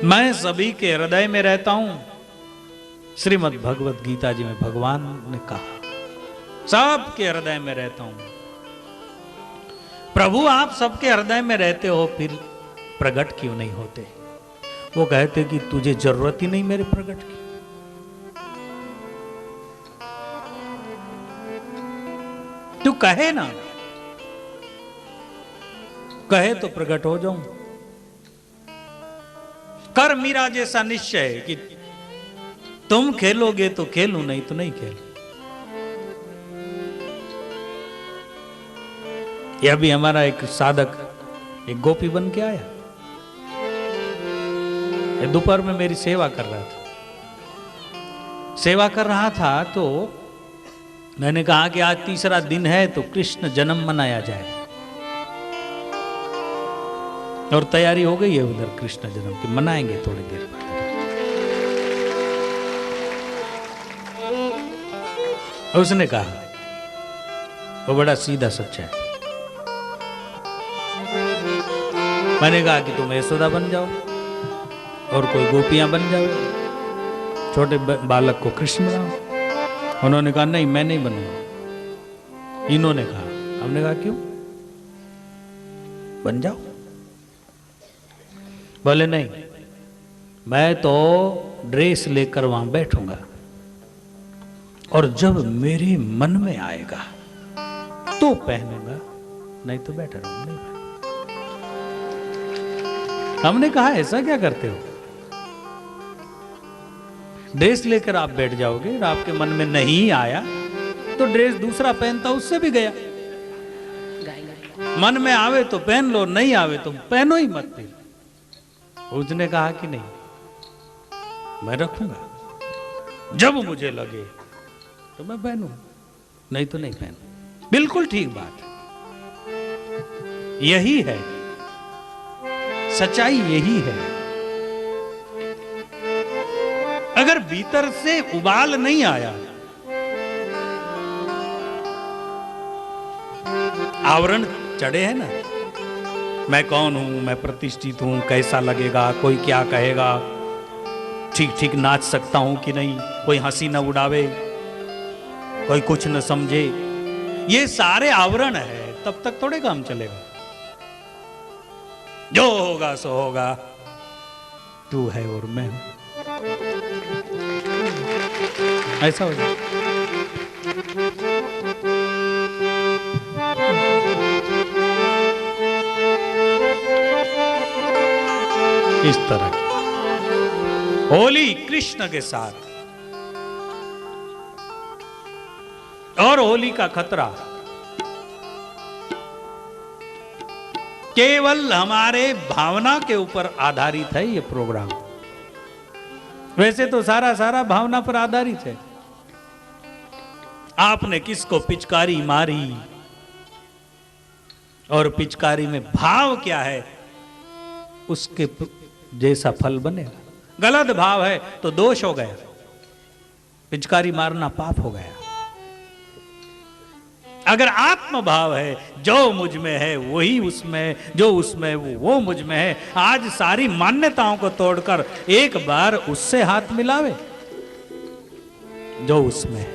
मैं सभी के हृदय में रहता हूं। श्रीमद् भगवत गीता जी में भगवान ने कहा, सबके हृदय में रहता हूं। प्रभु आप सबके हृदय में रहते हो, फिर प्रकट क्यों नहीं होते? वो कहते कि तुझे जरूरत ही नहीं मेरे प्रकट की। तू कहे ना, कहे तो प्रकट हो जाऊं। कर मीरा जैसा निश्चय कि तुम खेलोगे तो खेलूं, नहीं तो नहीं खेलूं। यह भी हमारा एक साधक एक गोपी बन के आया, दोपहर में मेरी सेवा कर रहा था। सेवा कर रहा था तो मैंने कहा कि आज तीसरा दिन है तो कृष्ण जन्म मनाया जाए, और तैयारी हो गई है उधर कृष्ण जन्म की, मनाएंगे थोड़ी देर बाद। उसने कहा, वो बड़ा सीधा सच्चा है। मैंने कहा कि तुम यशोदा बन जाओ और कोई गोपियां बन जाओ, छोटे बालक को कृष्ण बनाओ। उन्होंने कहा नहीं, मैं नहीं बनूंगा। इन्होंने कहा, हमने कहा क्यों? बन जाओ। बोले नहीं, मैं तो ड्रेस लेकर वहां बैठूंगा और जब मेरे मन में आएगा तो पहनूंगा, नहीं तो बैठा रहूंगा, नहीं पहनूंगा। हमने कहा ऐसा क्या करते हो? ड्रेस लेकर आप बैठ जाओगे और आपके मन में नहीं आया तो ड्रेस दूसरा पहनता, उससे भी गया। मन में आवे तो पहन लो, नहीं आवे तो पहनो ही मत। फिर उसने कहा कि नहीं, मैं रखूंगा, जब मुझे लगे तो मैं पहनूं, नहीं तो नहीं पहनूं। बिल्कुल ठीक बात, यही है सच्चाई, यही है। अगर भीतर से उबाल नहीं आया, आवरण चढ़े हैं ना, मैं कौन हूं, मैं प्रतिष्ठित हूं, कैसा लगेगा, कोई क्या कहेगा, ठीक ठीक नाच सकता हूं कि नहीं, कोई हंसी न उड़ावे, कोई कुछ न समझे, ये सारे आवरण है, तब तक थोड़े काम चलेगा। जो होगा सो होगा, तू है और मैं हूं, ऐसा हो जाए। इस तरह की होली कृष्ण के साथ, और होली का खतरा केवल हमारे भावना के ऊपर आधारित है। ये प्रोग्राम वैसे तो सारा भावना पर आधारित है। आपने किसको पिचकारी मारी और पिचकारी में भाव क्या है, उसके जैसा फल बनेगा। गलत भाव है तो दोष हो गया, पिचकारी मारना पाप हो गया। अगर आत्म भाव है, जो मुझ में है वही उसमें, जो उसमें वो मुझ में है, आज सारी मान्यताओं को तोड़कर एक बार उससे हाथ मिलावे जो उसमें है।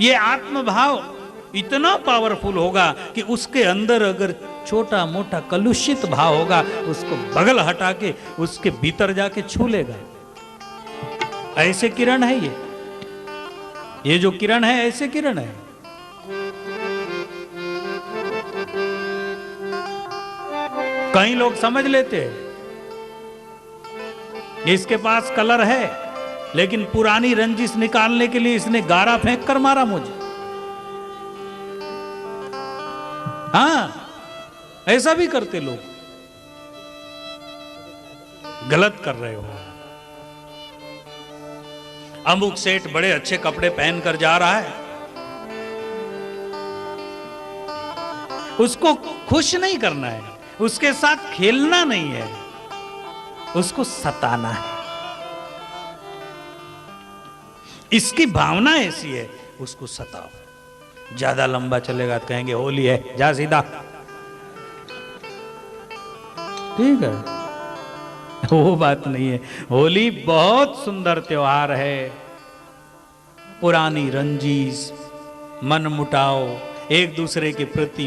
ये आत्म भाव इतना पावरफुल होगा कि उसके अंदर अगर छोटा मोटा कलुषित भाव होगा, उसको बगल हटा के उसके भीतर जाके छू लेगा। ऐसे किरण है ये जो किरण है, ऐसे किरण है। कई लोग समझ लेते हैं इसके पास कलर है, लेकिन पुरानी रंजिश निकालने के लिए इसने गारा फेंक कर मारा मुझे। हाँ, ऐसा भी करते लोग। गलत कर रहे हो। अमुक सेठ बड़े अच्छे कपड़े पहनकर जा रहा है, उसको खुश नहीं करना है, उसके साथ खेलना नहीं है, उसको सताना है। इसकी भावना ऐसी है, उसको सताओ। ज्यादा लंबा चलेगा तो कहेंगे होली है, जा सीधा। ठीक है, वो बात नहीं है। होली बहुत सुंदर त्योहार है। पुरानी रंजीश, मन मुटाव, एक दूसरे के प्रति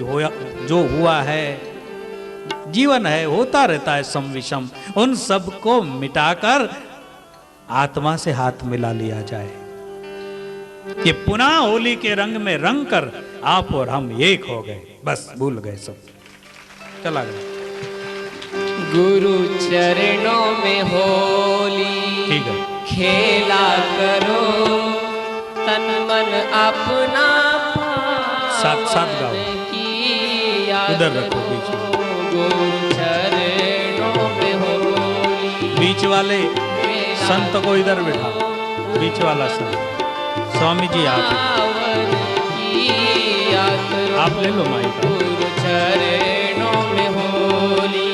जो हुआ है, जीवन है, होता रहता है सम विषम, उन सब को मिटाकर आत्मा से हाथ मिला लिया जाए कि पुनः होली के रंग में रंग कर आप और हम एक हो गए, बस भूल गए सब, चला गया। गुरु चरणों में होली ठीक है, खेला करो, तन मन अपना साथ साथ गाओ, उधर रखो बीच में। गुरु चरणों में होली, बीच वाले संत को इधर बिठाओ, बीच वाला संत स्वामी जी आप ले लो माइक। गुरु चरणों में होली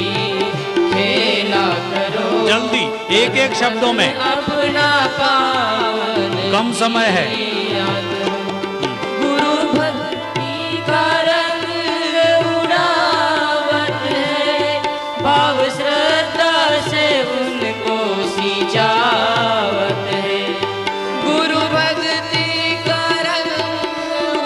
खेला करो, जल्दी एक एक शब्दों में, अपना पावन कम समय है। गुरु भक्ति का रंग उड़ावत है, भाव श्रद्धा से उनको सिंचावत है। गुरु भक्ति का रंग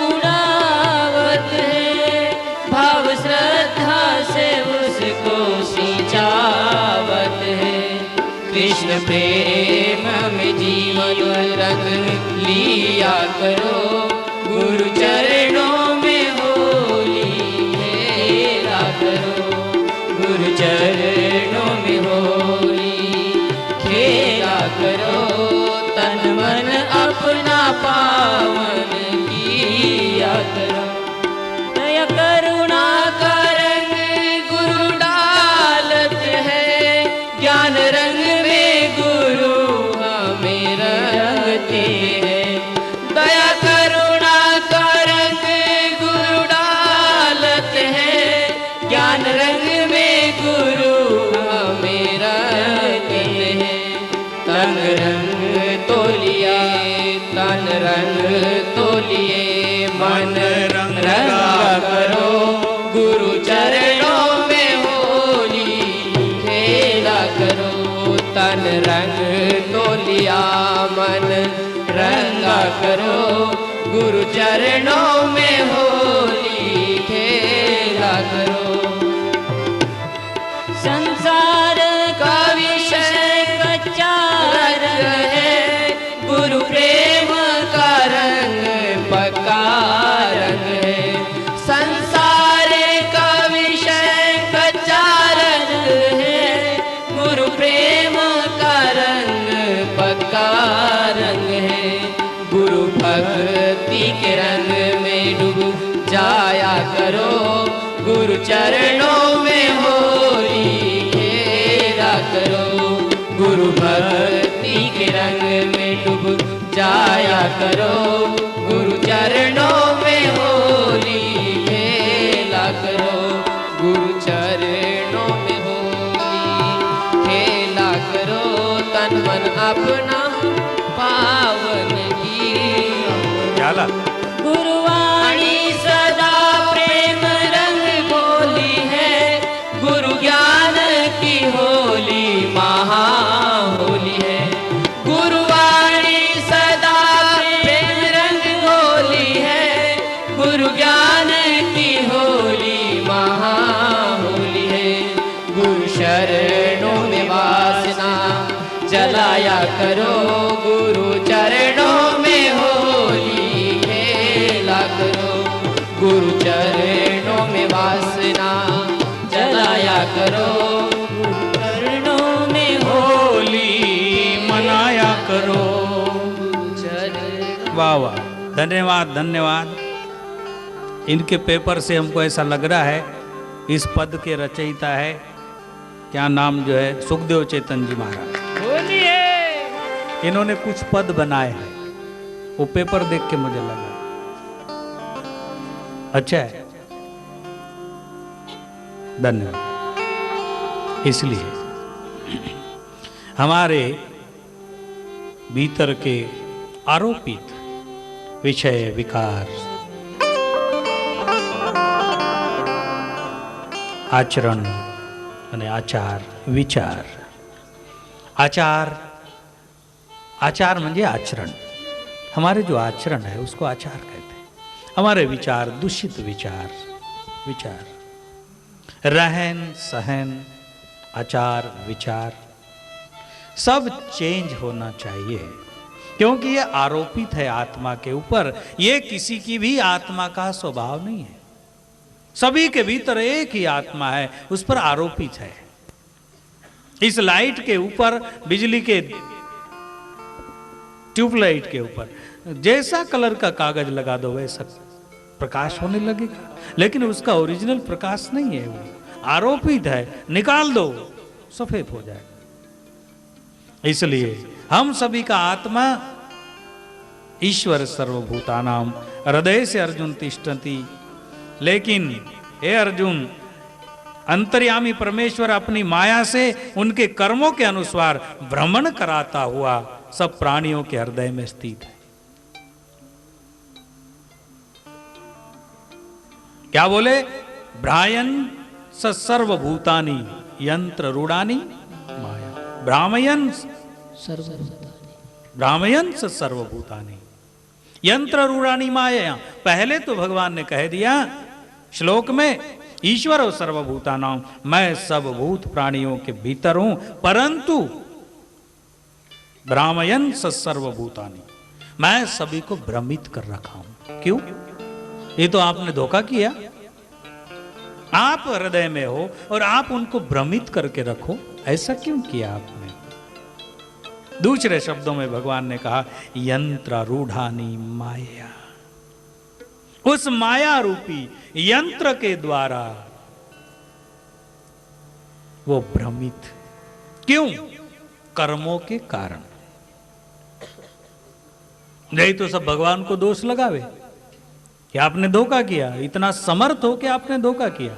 उड़ावत है, भाव श्रद्धा से उसको सिंचावत है। कृष्ण प्रेम में जीवन रंग लिया करो, गुरु चरणों में होली खेला करो, गुरु चरणों में होली खेला करो, तन मन अपना पावन किया करो। दया करुणा का रंग गुरु डालत है, ज्ञान रंग में गुरु हमें रंगते हैं। दया करुणा का रंग गुरु डालत है, ज्ञान रंग में गुरु हमें रंगते हैं। तन रंग तो लिए, तन रंग तो लिए, मन रंगा करो, गुरु चरणों में होली खेला करो। तन रंग तो लिया, मन रंगा करो, गुरु चरणों में होली खेला करो। संसार का विषय कच्चा रंग है, गुरु प्रेम का रंग पक्का रंग है। संसार का विषय कच्चा रंग है, गुरु प्रेम का रंग पक्का रंग है। गुरु भक्ति के रंग में डूब जाया करो, गुरु चरणों में होली खेला करो। गुरु भक्ति के रंग में डूब जाया करो, गुरु चरणों में होली खेला करो। गुरु चरणों में होली खेला करो, तन मन अपना पावन किया। चला गुरुवाणी सदा प्रेम रंग बोली है, गुरु ज्ञान की होली महा होली है। गुरुवाणी सदा प्रेम रंग होली है, गुरु ज्ञान की होली महा होली है। गुरु शरणों में वासना जलाया करो, गुरु चरणों में होली खेला करो। गुरु चरणों में वासना जलाया करो, गुरु चरणों में होली मनाया करो। वाह वाह, धन्यवाद धन्यवाद। इनके पेपर से हमको ऐसा लग रहा है इस पद के रचयिता है, क्या नाम जो है, सुखदेव चेतन जी महाराज। इन्होंने कुछ पद बनाए हैं, वो पेपर देख के मुझे लगा अच्छा है। धन्यवाद। इसलिए हमारे भीतर के आरोपित विषय विकार, आचरण અને आचार विचार, आचार म्हणजे आचरण, हमारे जो आचरण है उसको आचार कहते हैं। हमारे विचार दूषित विचार, रहन सहन, आचार विचार सब चेंज होना चाहिए, क्योंकि ये आरोपित है आत्मा के ऊपर। ये किसी की भी आत्मा का स्वभाव नहीं है। सभी के भीतर एक ही आत्मा है, उस पर आरोपित है। इस लाइट के ऊपर, बिजली के ट्यूबलाइट के ऊपर जैसा कलर का कागज लगा दो वैसा प्रकाश होने लगेगा, लेकिन उसका ओरिजिनल प्रकाश नहीं है, वो आरोपित है। निकाल दो, सफेद हो जाएगा। इसलिए हम सभी का आत्मा ईश्वर सर्वभूतानां हृदय से अर्जुन तिष्ठति। लेकिन हे अर्जुन, अंतर्यामी परमेश्वर अपनी माया से उनके कर्मों के अनुसार भ्रमण कराता हुआ सब प्राणियों के हृदय में स्थित है। क्या बोले? भ्रायन स सर्वभूतानि यंत्र रूढ़ानी माया, भ्रामयन स सर्वभूतानि यंत्र रूढ़ानी माया। पहले तो भगवान ने कह दिया श्लोक में, ईश्वर और सर्वभूतानां, मैं सब भूत प्राणियों के भीतर हूं, परंतु भ्रामयन स सर्वभूतानि, मैं सभी को भ्रमित कर रखा हूं। क्यों? ये तो आपने धोखा किया। आप हृदय में हो और आप उनको भ्रमित करके रखो, ऐसा क्यों किया आपने? दूसरे शब्दों में भगवान ने कहा यंत्र रूढ़ानी माया, उस माया रूपी यंत्र के द्वारा वो भ्रमित। क्यों? कर्मों के कारण। नहीं तो सब भगवान को दोष लगावे कि आपने धोखा किया, इतना समर्थ हो कि आपने धोखा किया।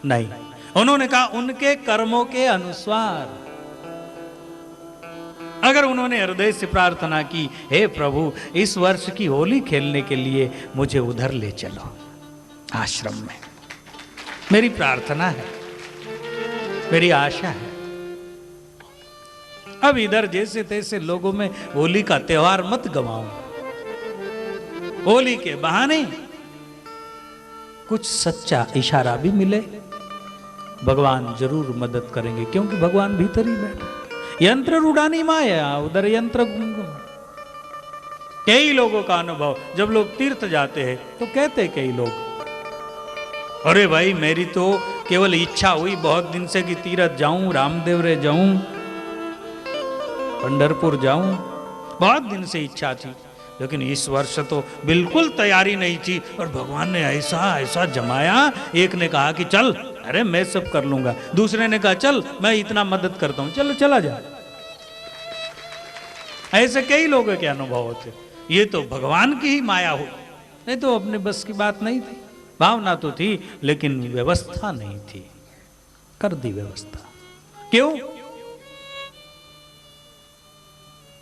नहीं, उन्होंने कहा उनके कर्मों के अनुसार। अगर उन्होंने हृदय से प्रार्थना की, हे प्रभु इस वर्ष की होली खेलने के लिए मुझे उधर ले चलो आश्रम में, मेरी प्रार्थना है, मेरी आशा है। अब इधर जैसे तैसे लोगों में होली का त्योहार मत गवाओ। होली के बहाने कुछ सच्चा इशारा भी मिले, भगवान जरूर मदद करेंगे, क्योंकि भगवान भीतर ही बैठे। यंत्र रूढ़ानी माया, उधर यंत्र। कई लोगों का अनुभव, जब लोग तीर्थ जाते हैं तो कहते कई लोग, अरे भाई मेरी तो केवल इच्छा हुई बहुत दिन से कि तीर्थ जाऊं, रामदेव रे जाऊं, पंढरपुर जाऊं, बहुत दिन से इच्छा थी, लेकिन इस वर्ष तो बिल्कुल तैयारी नहीं थी और भगवान ने ऐसा ऐसा जमाया। एक ने कहा कि चल, अरे मैं सब कर लूंगा। दूसरे ने कहा चल मैं इतना मदद करता हूं, चलो चला जा। ऐसे कई लोगों के अनुभव होते। ये तो भगवान की ही माया हो, नहीं तो अपने बस की बात नहीं थी। भावना तो थी लेकिन व्यवस्था नहीं थी, कर दी व्यवस्था। क्यों?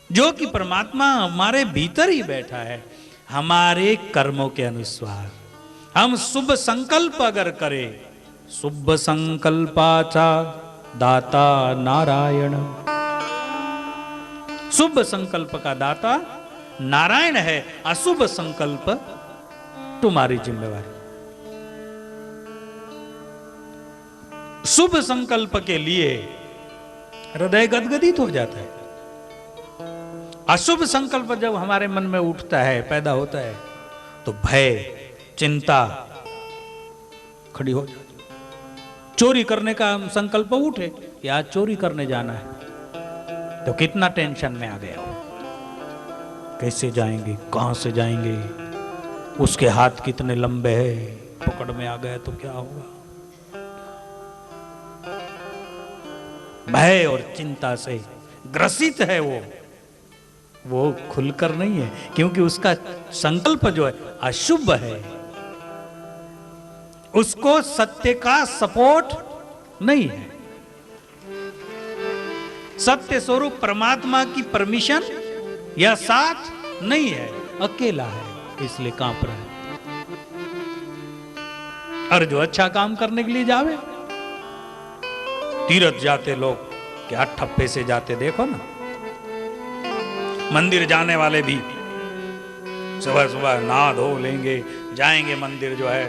जो कि परमात्मा हमारे भीतर ही बैठा है, हमारे कर्मों के अनुसार। हम शुभ संकल्प अगर करें, शुभ संकल्पाचा दाता नारायण, शुभ संकल्प का दाता नारायण है, अशुभ संकल्प तुम्हारी जिम्मेवारी। शुभ संकल्प के लिए हृदय गदगदित हो जाता है। अशुभ संकल्प जब हमारे मन में उठता है, पैदा होता है, तो भय, चिंता खड़ी हो जाती है। चोरी करने का संकल्प उठे कि आज चोरी करने जाना है, तो कितना टेंशन में आ गया हो, कैसे जाएंगे, कहां से जाएंगे, उसके हाथ कितने लंबे हैं, पकड़ में आ गया तो क्या होगा। भय और चिंता से ग्रसित है वो खुलकर नहीं है, क्योंकि उसका संकल्प जो है अशुभ है, उसको सत्य का सपोर्ट नहीं है। सत्य स्वरूप परमात्मा की परमिशन या साथ नहीं है, अकेला है, इसलिए कांप रहा है। और जो अच्छा काम करने के लिए जावे, तीर्थ जाते लोग क्या ठप्पे से जाते, देखो ना। मंदिर जाने वाले भी सुबह सुबह नहा धो लेंगे, जाएंगे मंदिर, जो है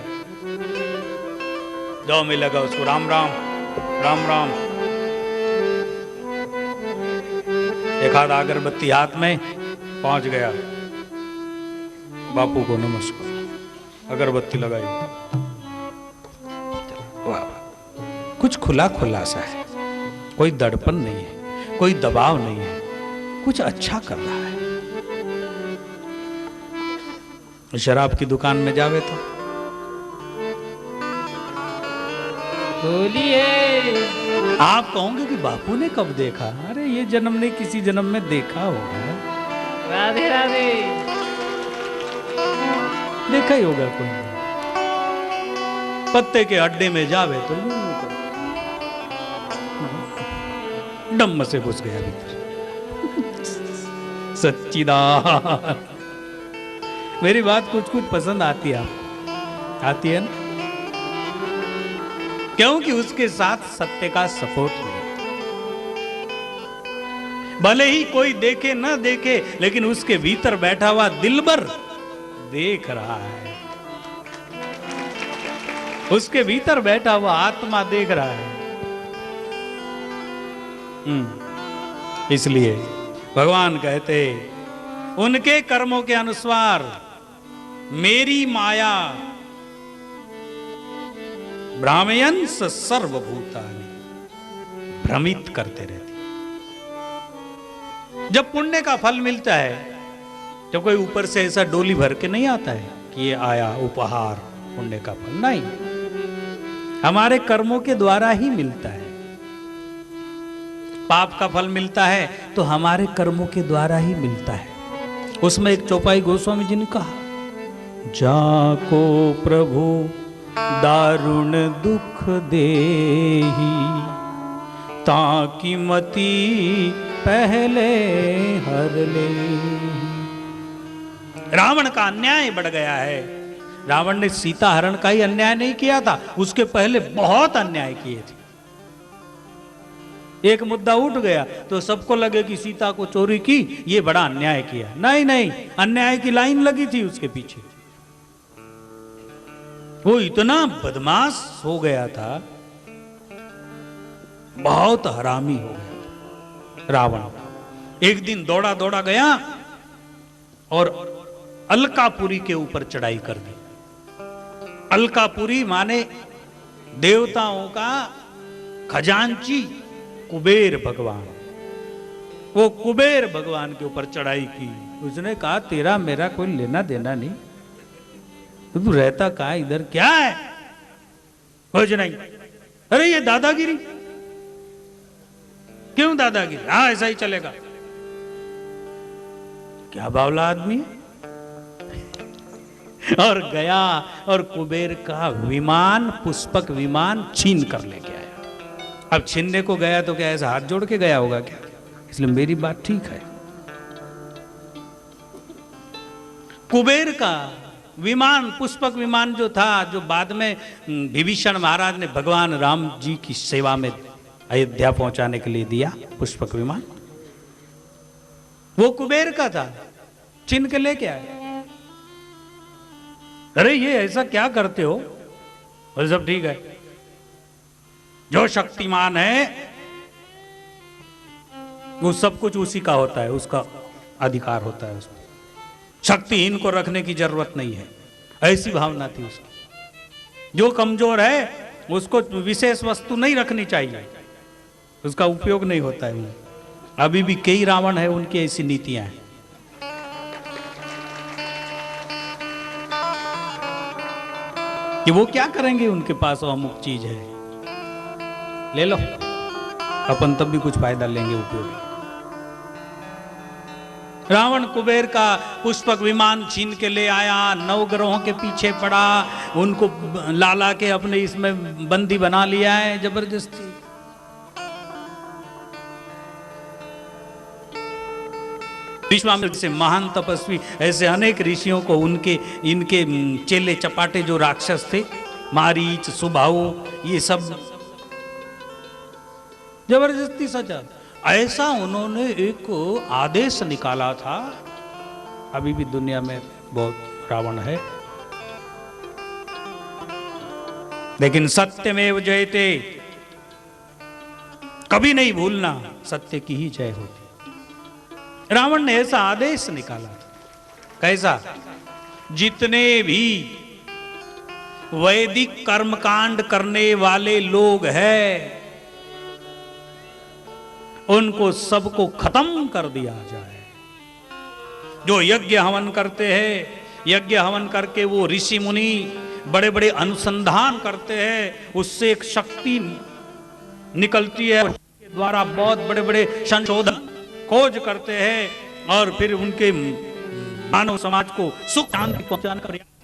जो मिलेगा उसको राम राम राम राम, एक हाथ अगरबत्ती हाथ में, पहुंच गया, बापू को नमस्कार, अगरबत्ती लगाई, वाह, कुछ खुला खुला सा है, कोई दड़पन नहीं है, कोई दबाव नहीं है, कुछ अच्छा कर रहा है। शराब की दुकान में जावे तो बोलिए, आप कहोगे कि बापू ने कब देखा? अरे ये जन्म ने किसी जन्म में देखा होगा, राधे राधे, देखा ही होगा कोई। पत्ते के अड्डे में जावे तो डम्म से घुस गया भीतर। सच्चिदानंद। मेरी बात कुछ कुछ पसंद आती है, आप आती है ना? क्योंकि उसके साथ सत्य का सपोर्ट नहीं। भले ही कोई देखे ना देखे, लेकिन उसके भीतर बैठा हुआ दिलबर देख रहा है, उसके भीतर बैठा हुआ आत्मा देख रहा है। इसलिए भगवान कहते, उनके कर्मों के अनुसार मेरी माया भ्रामयंस सर्वभूतानि, भ्रमित करते रहती। जब पुण्य का फल मिलता है, जब कोई ऊपर से ऐसा डोली भर के नहीं आता है कि ये आया उपहार पुण्य का फल, नहीं, हमारे कर्मों के द्वारा ही मिलता है। पाप का फल मिलता है तो हमारे कर्मों के द्वारा ही मिलता है। उसमें एक चौपाई गोस्वामी जी ने कहा, जाको प्रभु दारुण दुख देही, ताकि मति पहले हर ले। रावण का अन्याय बढ़ गया है। रावण ने सीता हरण का ही अन्याय नहीं किया था, उसके पहले बहुत अन्याय किए थे। एक मुद्दा उठ गया तो सबको लगे कि सीता को चोरी की, ये बड़ा अन्याय किया। नहीं नहीं, अन्याय की लाइन लगी थी उसके पीछे। वो इतना बदमाश हो गया था, बहुत हरामी हो गया रावण। एक दिन दौड़ा दौड़ा गया और अलकापुरी के ऊपर चढ़ाई कर दी। अलकापुरी माने देवताओं का खजांची कुबेर भगवान। वो कुबेर भगवान के ऊपर चढ़ाई की। उसने कहा, तेरा मेरा कोई लेना देना नहीं, तू रहता कहाँ इधर, क्या है? कुछ नहीं। अरे ये दादागिरी, क्यों दादागिरी? हाँ ऐसा ही चलेगा। क्या बावला आदमी है। और गया और कुबेर का विमान, पुष्पक विमान छीन कर लेके आया। अब छीनने को गया तो क्या ऐसा हाथ जोड़ के गया होगा क्या? इसलिए मेरी बात ठीक है। कुबेर का विमान, पुष्पक विमान जो था, जो बाद में विभीषण महाराज ने भगवान राम जी की सेवा में अयोध्या पहुंचाने के लिए दिया, पुष्पक विमान, वो कुबेर का था। छीन के लेके आए। अरे ये ऐसा क्या करते हो? और सब ठीक है, जो शक्तिमान है वो सब कुछ उसी का होता है, उसका अधिकार होता है उसमें। शक्तिहीन को रखने की जरूरत नहीं है, ऐसी भावना थी उसकी। जो कमजोर है उसको विशेष वस्तु नहीं रखनी चाहिए, उसका उपयोग नहीं होता है। अभी भी कई रावण है, उनकी ऐसी नीतियां हैं। कि वो क्या करेंगे, उनके पास वो अमुक चीज है, ले लो, अपन तब भी कुछ फायदा लेंगे, उपयोग। रावण कुबेर का पुष्पक विमान छीन के ले आया, 9 ग्रहों के पीछे पड़ा, उनको लाला के अपने इसमें बंदी बना लिया है जबरदस्ती। विश्वामित्र से महान तपस्वी, ऐसे अनेक ऋषियों को उनके इनके चेले चपाटे जो राक्षस थे, मारीच, सुबाहु, ये सब जबरदस्ती सजा। ऐसा उन्होंने एक आदेश निकाला था। अभी भी दुनिया में बहुत रावण है, लेकिन सत्यमेव जयते, कभी नहीं भूलना, सत्य की ही जय होती। रावण ने ऐसा आदेश निकाला। कैसा? जितने भी वैदिक कर्मकांड करने वाले लोग हैं, उनको सबको खत्म कर दिया जाए। जो यज्ञ हवन करते हैं, यज्ञ हवन करके वो ऋषि मुनि बड़े बड़े अनुसंधान करते हैं, उससे एक शक्ति निकलती है, उसके द्वारा बहुत बड़े बड़े संशोधन खोज करते हैं और फिर उनके मानव समाज को सुख शांति पहुंचाने का प्रयास